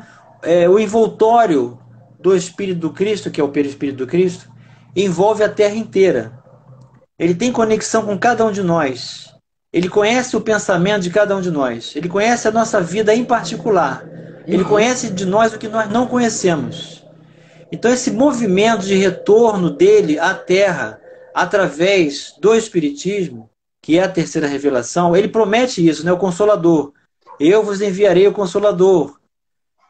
o envoltório do Espírito do Cristo, que é o perispírito do Cristo, envolve a Terra inteira. Ele tem conexão com cada um de nós. Ele conhece o pensamento de cada um de nós. Ele conhece a nossa vida em particular. Ele conhece de nós o que nós não conhecemos. Então esse movimento de retorno dele à Terra, através do Espiritismo, que é a terceira revelação, ele promete isso, né? O Consolador. Eu vos enviarei o Consolador.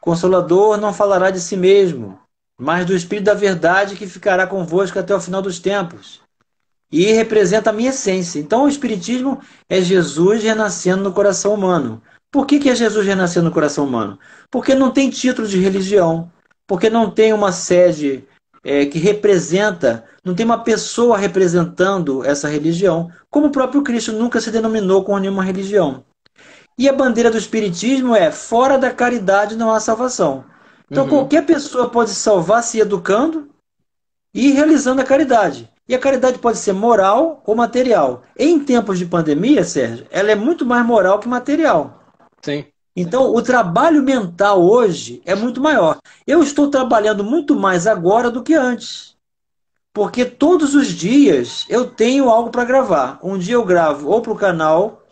O Consolador não falará de si mesmo, mas do Espírito da Verdade que ficará convosco até o final dos tempos. E representa a minha essência. Então o Espiritismo é Jesus renascendo no coração humano. Por que é Jesus renascendo no coração humano? Porque não tem título de religião, porque não tem uma sede que representa, não tem uma pessoa representando essa religião, como o próprio Cristo nunca se denominou com nenhuma religião. E a bandeira do Espiritismo é: fora da caridade não há salvação. Então qualquer pessoa pode se salvar se educando e realizando a caridade. E a caridade pode ser moral ou material. Em tempos de pandemia, Sérgio, ela é muito mais moral que material. Sim. Então, o trabalho mental hoje é muito maior. Eu estou trabalhando muito mais agora do que antes. Porque todos os dias eu tenho algo para gravar. Um dia eu gravo ou para o canal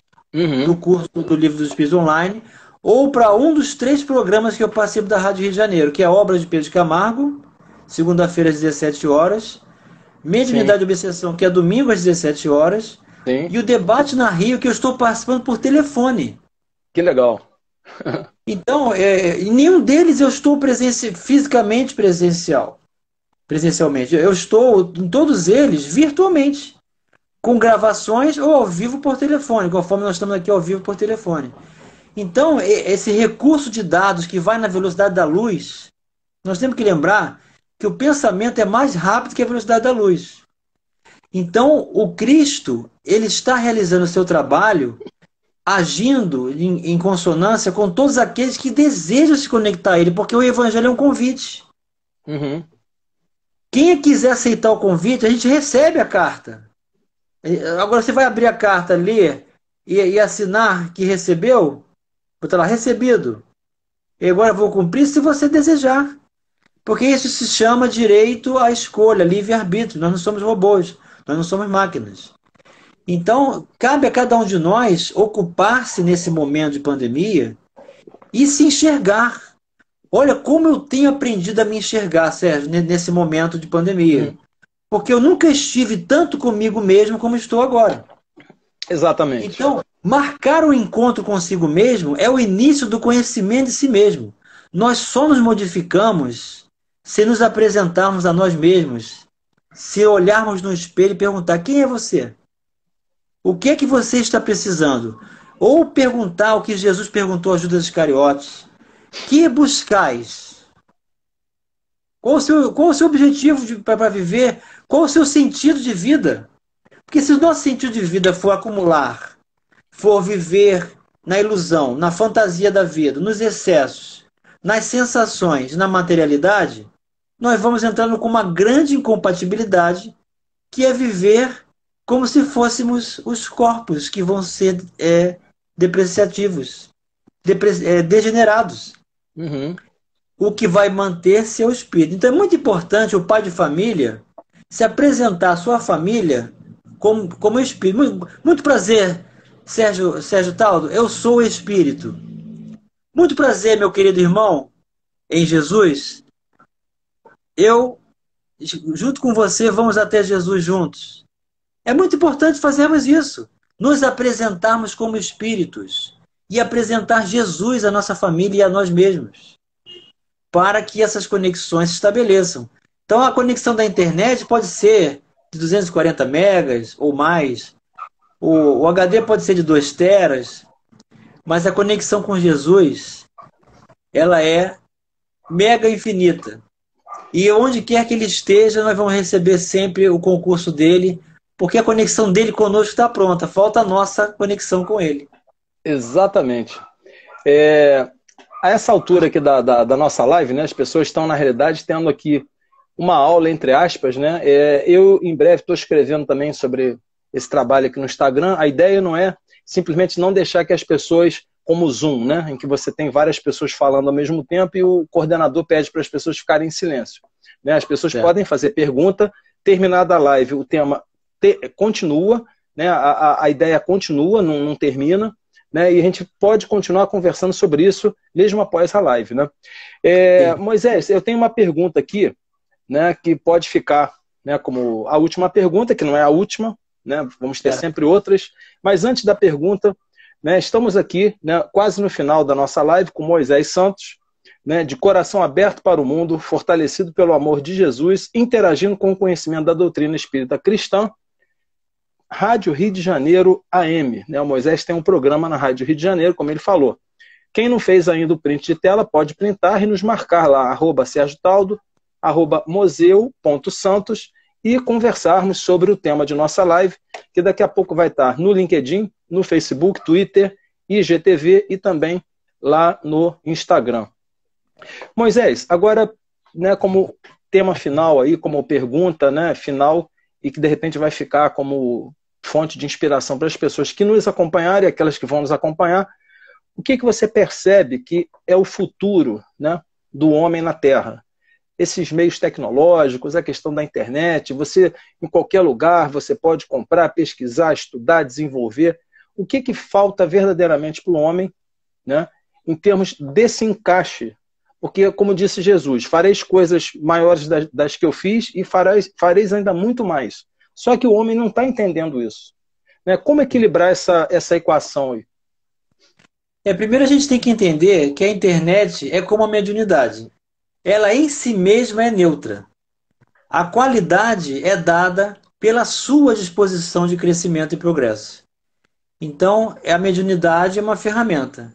do curso do Livro dos Espíritos Online, ou para um dos 3 programas que eu participo da Rádio Rio de Janeiro, que é a Obra de Pedro de Camargo, segunda-feira às 17 horas, Mediunidade e Obsessão, que é domingo às 17 horas, e o Debate na Rio, que eu estou participando por telefone. Que legal. Então, em nenhum deles eu estou fisicamente presencialmente. Eu estou em todos eles virtualmente, com gravações ou ao vivo por telefone, conforme nós estamos aqui ao vivo por telefone. Então, esse recurso de dados que vai na velocidade da luz, nós temos que lembrar que o pensamento é mais rápido que a velocidade da luz. Então, o Cristo, ele está realizando o seu trabalho agindo em consonância com todos aqueles que desejam se conectar a ele, porque o Evangelho é um convite. Quem quiser aceitar o convite, a gente recebe a carta. Agora você vai abrir a carta, ler e assinar que recebeu, botar lá, recebido. E agora vou cumprir se você desejar. Porque isso se chama direito à escolha, livre-arbítrio. Nós não somos robôs, nós não somos máquinas. Então, cabe a cada um de nós ocupar-se nesse momento de pandemia e se enxergar. Olha como eu tenho aprendido a me enxergar, Sérgio, nesse momento de pandemia. Porque eu nunca estive tanto comigo mesmo como estou agora. Exatamente. Então, marcar o encontro consigo mesmo é o início do conhecimento de si mesmo. Nós só nos modificamos se nos apresentarmos a nós mesmos, se olharmos no espelho e perguntar: quem é você? O que é que você está precisando? Ou perguntar o que Jesus perguntou a Judas Iscariotes: que buscais? Qual o seu objetivo para viver? Qual o seu sentido de vida? Porque se o nosso sentido de vida for acumular, for viver na ilusão, na fantasia da vida, nos excessos, nas sensações, na materialidade, nós vamos entrando com uma grande incompatibilidade, que é viver como se fôssemos os corpos que vão ser depreciativos, degenerados. Uhum. O que vai manter seu espírito. Então é muito importante o pai de família se apresentar à sua família como espírito. Muito prazer, Sérgio Taldo, eu sou o espírito. Muito prazer, meu querido irmão, em Jesus. Eu, junto com você, vamos até Jesus juntos. É muito importante fazermos isso. Nos apresentarmos como espíritos e apresentar Jesus à nossa família e a nós mesmos, para que essas conexões se estabeleçam. Então, a conexão da internet pode ser de 240 megas ou mais. O HD pode ser de 2 teras. Mas a conexão com Jesus, ela é mega infinita. E onde quer que ele esteja, nós vamos receber sempre o concurso dele, porque a conexão dele conosco está pronta. Falta a nossa conexão com ele. Exatamente. A essa altura aqui da nossa live, né, as pessoas estão, na realidade, tendo aqui uma aula, entre aspas, né? Eu, em breve, estou escrevendo também sobre esse trabalho aqui no Instagram. A ideia não é simplesmente não deixar que as pessoas, como o Zoom, né, em que você tem várias pessoas falando ao mesmo tempo e o coordenador pede para as pessoas ficarem em silêncio. Né? As pessoas podem fazer pergunta, terminada a live, o tema continua, né? A ideia continua, não termina. Né, e a gente pode continuar conversando sobre isso mesmo após a live. Né? Moisés, eu tenho uma pergunta aqui, né, que pode ficar, né, como a última pergunta, que não é a última, né, vamos ter sempre outras, mas antes da pergunta, né, estamos aqui, né, quase no final da nossa live com Moisés Santos, né, de coração aberto para o mundo, fortalecido pelo amor de Jesus, interagindo com o conhecimento da doutrina espírita cristã. Rádio Rio de Janeiro AM. Né? O Moisés tem um programa na Rádio Rio de Janeiro, como ele falou. Quem não fez ainda o print de tela, pode printar e nos marcar lá, @SérgioTaldo, @museu.santos, e conversarmos sobre o tema de nossa live, que daqui a pouco vai estar no LinkedIn, no Facebook, Twitter, IGTV e também lá no Instagram. Moisés, agora, né, como tema final aí, como pergunta, né, final, e que de repente vai ficar como fonte de inspiração para as pessoas que nos acompanharem e aquelas que vão nos acompanhar, o que você percebe que é o futuro, né, do homem na Terra? Esses meios tecnológicos, a questão da internet, você, em qualquer lugar, você pode comprar, pesquisar, estudar, desenvolver. O que falta verdadeiramente para o homem, né, em termos desse encaixe? Porque, como disse Jesus, fareis coisas maiores das que eu fiz e fareis ainda muito mais. Só que o homem não está entendendo isso. Né? Como equilibrar essa equação aí? Primeiro a gente tem que entender que a internet é como a mediunidade. Ela em si mesma é neutra. A qualidade é dada pela sua disposição de crescimento e progresso. Então, a mediunidade é uma ferramenta.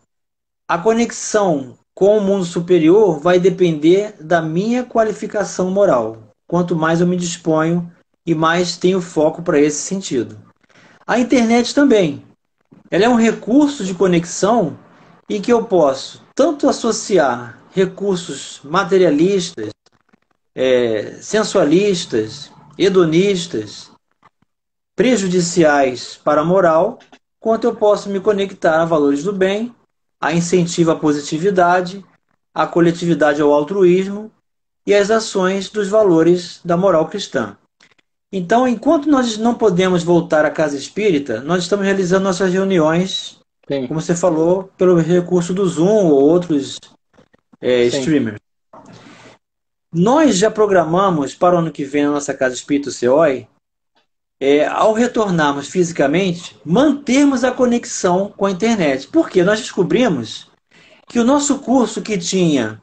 A conexão com o mundo superior vai depender da minha qualificação moral. Quanto mais eu me disponho e mais tenho foco para esse sentido. A internet também. Ela é um recurso de conexão em que eu posso tanto associar recursos materialistas, sensualistas, hedonistas, prejudiciais para a moral, quanto eu posso me conectar a valores do bem, a incentivo à positividade, à coletividade, ao altruísmo e às ações dos valores da moral cristã. Então, enquanto nós não podemos voltar à casa espírita, nós estamos realizando nossas reuniões, Sim. como você falou, pelo recurso do Zoom ou outros streamers. Nós já programamos para o ano que vem na nossa casa espírita, o CEOI, ao retornarmos fisicamente, mantermos a conexão com a internet. Porque nós descobrimos que o nosso curso, que tinha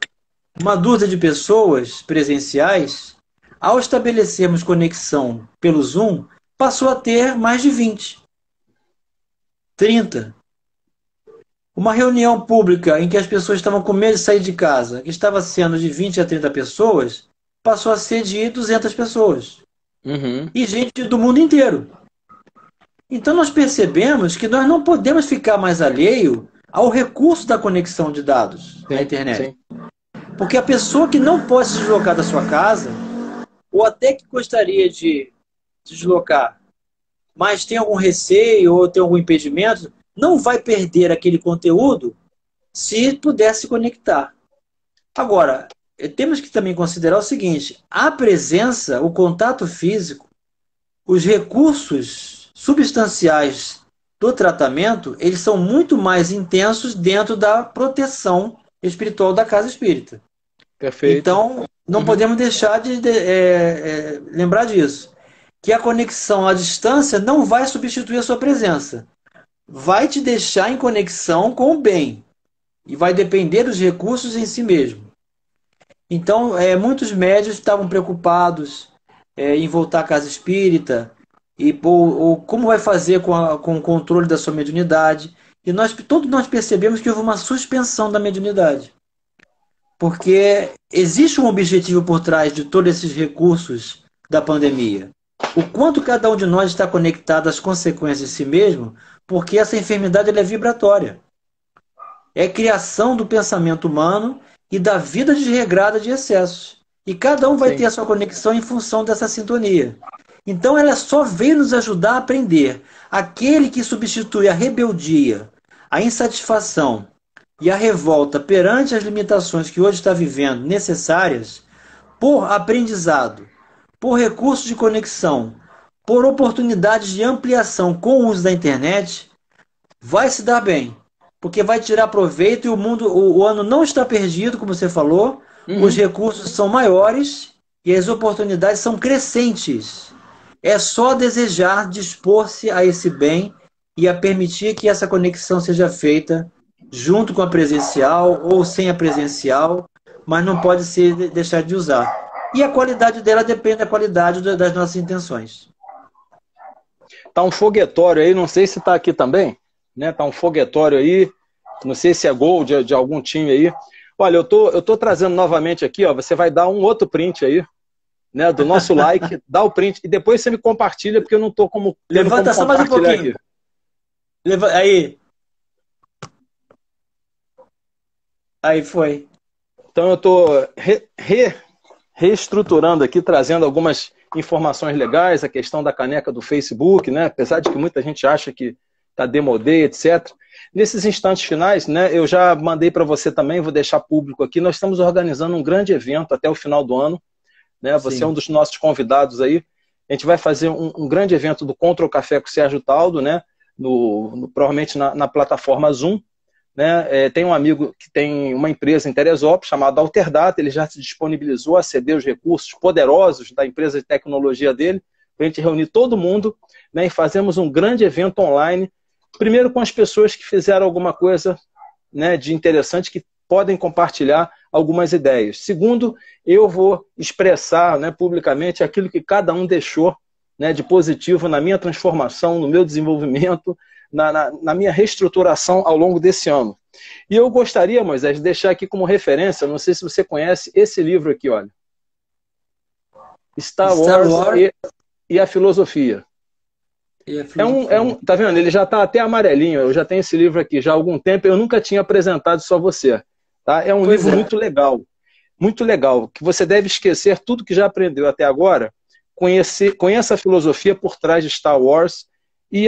uma dúzia de pessoas presenciais, ao estabelecermos conexão pelo Zoom, passou a ter mais de 20, 30. Uma reunião pública em que as pessoas estavam com medo de sair de casa, que estava sendo de 20 a 30 pessoas, passou a ser de 200 pessoas. Uhum. E gente do mundo inteiro. Então nós percebemos que nós não podemos ficar mais alheio ao recurso da conexão de dados na internet. Sim. Porque a pessoa que não pode se deslocar da sua casa, ou até que gostaria de se deslocar, mas tem algum receio ou tem algum impedimento, não vai perder aquele conteúdo se puder se conectar. Agora, temos que também considerar o seguinte: a presença, o contato físico, os recursos substanciais do tratamento, eles são muito mais intensos dentro da proteção espiritual da casa espírita. Perfeito. Então, não podemos deixar de lembrar disso. Que a conexão à distância não vai substituir a sua presença. Vai te deixar em conexão com o bem. E vai depender dos recursos em si mesmo. Então, muitos médiuns estavam preocupados em voltar à casa espírita, ou como vai fazer com o controle da sua mediunidade. E todos nós percebemos que houve uma suspensão da mediunidade. Porque existe um objetivo por trás de todos esses recursos da pandemia. O quanto cada um de nós está conectado às consequências de si mesmo, porque essa enfermidade ela é vibratória. É criação do pensamento humano e da vida desregrada de excessos. E cada um vai ter a sua conexão em função dessa sintonia. Então ela só veio nos ajudar a aprender. Aquele que substitui a rebeldia, a insatisfação e a revolta perante as limitações que hoje está vivendo necessárias, por aprendizado, por recursos de conexão, por oportunidades de ampliação com o uso da internet, vai se dar bem. Porque vai tirar proveito e o ano não está perdido, como você falou, os recursos são maiores e as oportunidades são crescentes. É só desejar dispor-se a esse bem e a permitir que essa conexão seja feita junto com a presencial ou sem a presencial, mas não pode ser deixar de usar. E a qualidade dela depende da qualidade das nossas intenções. Tá um foguetório aí, não sei se tá aqui também, né? Tá um foguetório aí, não sei se é gol de algum time aí. Olha, eu tô trazendo novamente aqui, ó, você vai dar um outro print aí, né, do nosso like, dá o print e depois você me compartilha, porque eu não tô como levanta só mais um pouquinho. Aí. Aí foi. Então eu tô reestruturando aqui, trazendo algumas informações legais, a questão da caneca do Facebook, né? Apesar de que muita gente acha que tá demodê, etc. Nesses instantes finais, né, eu já mandei para você também, vou deixar público aqui, nós estamos organizando um grande evento até o final do ano, né? Você é um dos nossos convidados aí. A gente vai fazer um grande evento do Contra o Café com o Sérgio Taldo, né? Provavelmente na plataforma Zoom. Né? Tem um amigo que tem uma empresa em Teresópolis chamada Alterdata, ele já se disponibilizou a ceder os recursos poderosos da empresa de tecnologia dele, para a gente reunir todo mundo, né? E fazemos um grande evento online, primeiro com as pessoas que fizeram alguma coisa, né, de interessante, que podem compartilhar algumas ideias. Segundo, eu vou expressar, né, publicamente aquilo que cada um deixou, né, de positivo na minha transformação, no meu desenvolvimento, na minha reestruturação ao longo desse ano. E eu gostaria, Moisés, de deixar aqui como referência, não sei se você conhece esse livro aqui, olha. Star Wars e a Filosofia. Tá vendo? Ele já está até amarelinho, eu já tenho esse livro aqui já há algum tempo, eu nunca tinha apresentado só você. Tá? É um livro muito legal, que você deve esquecer tudo que já aprendeu até agora, conheça a filosofia por trás de Star Wars e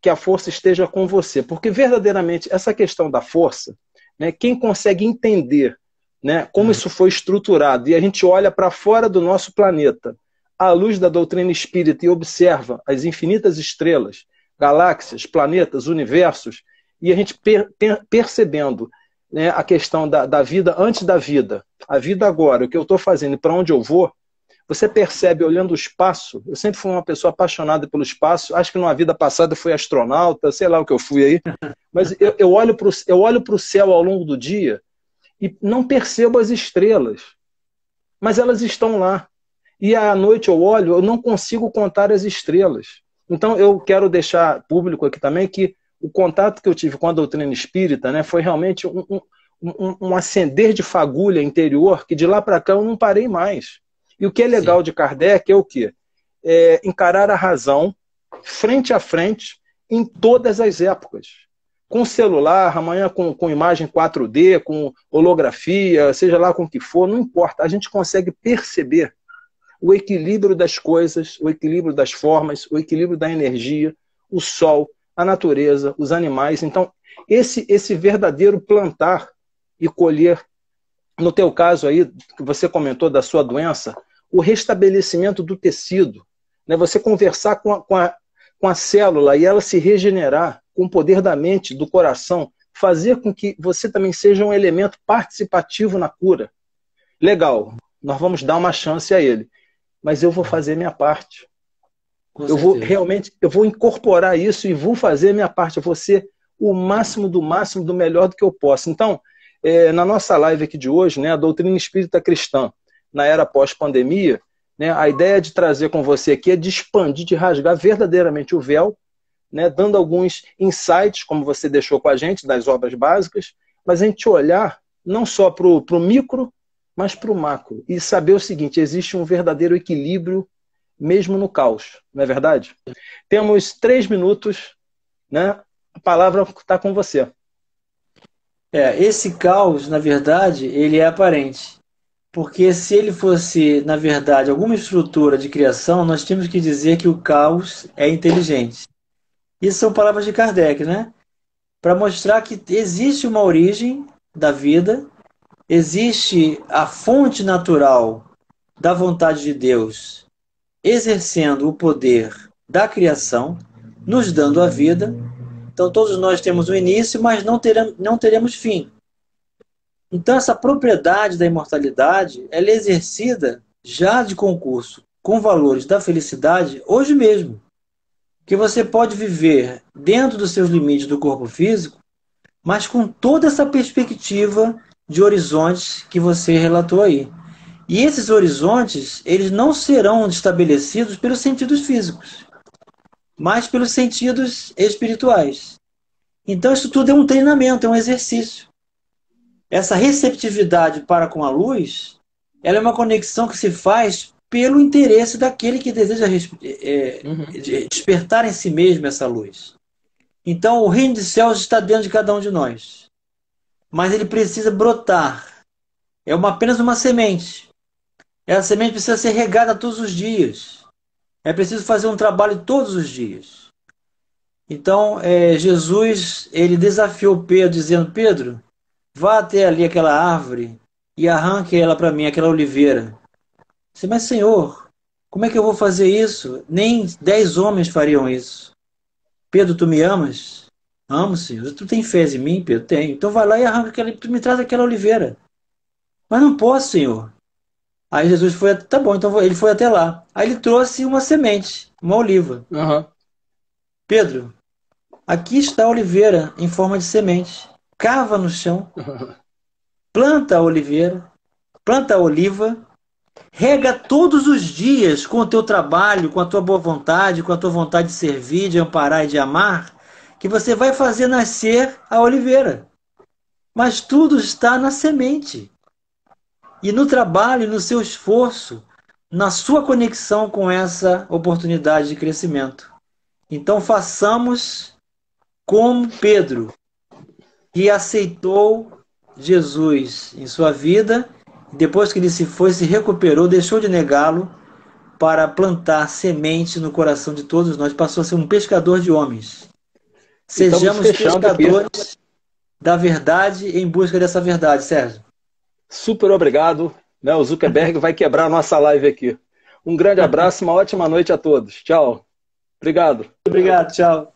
que a força esteja com você. Porque verdadeiramente essa questão da força, né? Quem consegue entender, né, como isso foi estruturado, e a gente olha para fora do nosso planeta, à luz da doutrina espírita, e observa as infinitas estrelas, galáxias, planetas, universos, e a gente percebendo, né, a questão da vida antes da vida, a vida agora, o que eu estou fazendo e para onde eu vou, você percebe olhando o espaço. Eu sempre fui uma pessoa apaixonada pelo espaço, acho que numa vida passada eu fui astronauta, sei lá o que eu fui aí, mas eu olho para o céu ao longo do dia e não percebo as estrelas, mas elas estão lá. E à noite eu olho, eu não consigo contar as estrelas. Então eu quero deixar público aqui também que o contato que eu tive com a doutrina espírita, né, foi realmente um acender de fagulha interior, que de lá para cá eu não parei mais. E o que é legal de Kardec é o quê? É encarar a razão frente a frente em todas as épocas. Com celular, amanhã com imagem 4D, com holografia, seja lá com o que for, não importa. A gente consegue perceber o equilíbrio das coisas, o equilíbrio das formas, o equilíbrio da energia, o sol, a natureza, os animais. Então, esse verdadeiro plantar e colher, no teu caso aí, que você comentou da sua doença, o restabelecimento do tecido, né? Você conversar com a célula e ela se regenerar com o poder da mente, do coração, fazer com que você também seja um elemento participativo na cura. Legal, nós vamos dar uma chance a ele, mas eu vou fazer minha parte. Eu vou incorporar isso e vou fazer minha parte, eu vou ser o máximo, do melhor do que eu posso. Então, na nossa live aqui de hoje, né, a doutrina espírita cristã na era pós-pandemia, né, a ideia de trazer com você aqui é de expandir, de rasgar verdadeiramente o véu, né, dando alguns insights, como você deixou com a gente, das obras básicas, mas a gente olhar não só para o micro, mas para o macro. E saber o seguinte, existe um verdadeiro equilíbrio mesmo no caos, não é verdade? Temos 3 minutos, né? A palavra está com você. Esse caos, na verdade, ele é aparente. Porque se ele fosse, na verdade, alguma estrutura de criação, nós temos que dizer que o caos é inteligente. Isso são palavras de Kardec, né? Para mostrar que existe uma origem da vida, existe a fonte natural da vontade de Deus exercendo o poder da criação, nos dando a vida. Então todos nós temos um início, mas não teremos fim. Então essa propriedade da imortalidade, ela é exercida já de concurso com valores da felicidade hoje mesmo. Que você pode viver dentro dos seus limites do corpo físico, mas com toda essa perspectiva de horizontes que você relatou aí. E esses horizontes, eles não serão estabelecidos pelos sentidos físicos, mas pelos sentidos espirituais. Então isso tudo é um treinamento, é um exercício. Essa receptividade para com a luz, ela é uma conexão que se faz pelo interesse daquele que deseja despertar em si mesmo essa luz. Então o reino dos céus está dentro de cada um de nós. Mas ele precisa brotar. É apenas uma semente. Essa semente precisa ser regada todos os dias. É preciso fazer um trabalho todos os dias. Então, Jesus, ele desafiou Pedro, dizendo, Pedro, vá até ali aquela árvore e arranque ela para mim, aquela oliveira. Disse, mas Senhor, como é que eu vou fazer isso? Nem 10 homens fariam isso. Pedro, tu me amas? Amo, Senhor. Tu tem fé em mim, Pedro? Tenho. Então vai lá e arranca tu me traz aquela oliveira. Mas não posso, Senhor. Aí Jesus foi, tá bom, então ele foi até lá. Aí ele trouxe uma semente, uma oliva. Pedro, aqui está a oliveira em forma de semente. Cava no chão, planta a oliveira, planta a oliva, rega todos os dias com o teu trabalho, com a tua boa vontade, com a tua vontade de servir, de amparar e de amar, que você vai fazer nascer a oliveira. Mas tudo está na semente. E no trabalho, no seu esforço, na sua conexão com essa oportunidade de crescimento. Então façamos como Pedro, que aceitou Jesus em sua vida, depois que ele se foi, se recuperou, deixou de negá-lo, para plantar semente no coração de todos nós, passou a ser um pescador de homens. Sejamos pescadores da verdade em busca dessa verdade, Sérgio. Super obrigado. Né? O Zuckerberg vai quebrar a nossa live aqui. Um grande abraço, uma ótima noite a todos. Tchau. Obrigado. Obrigado, tchau.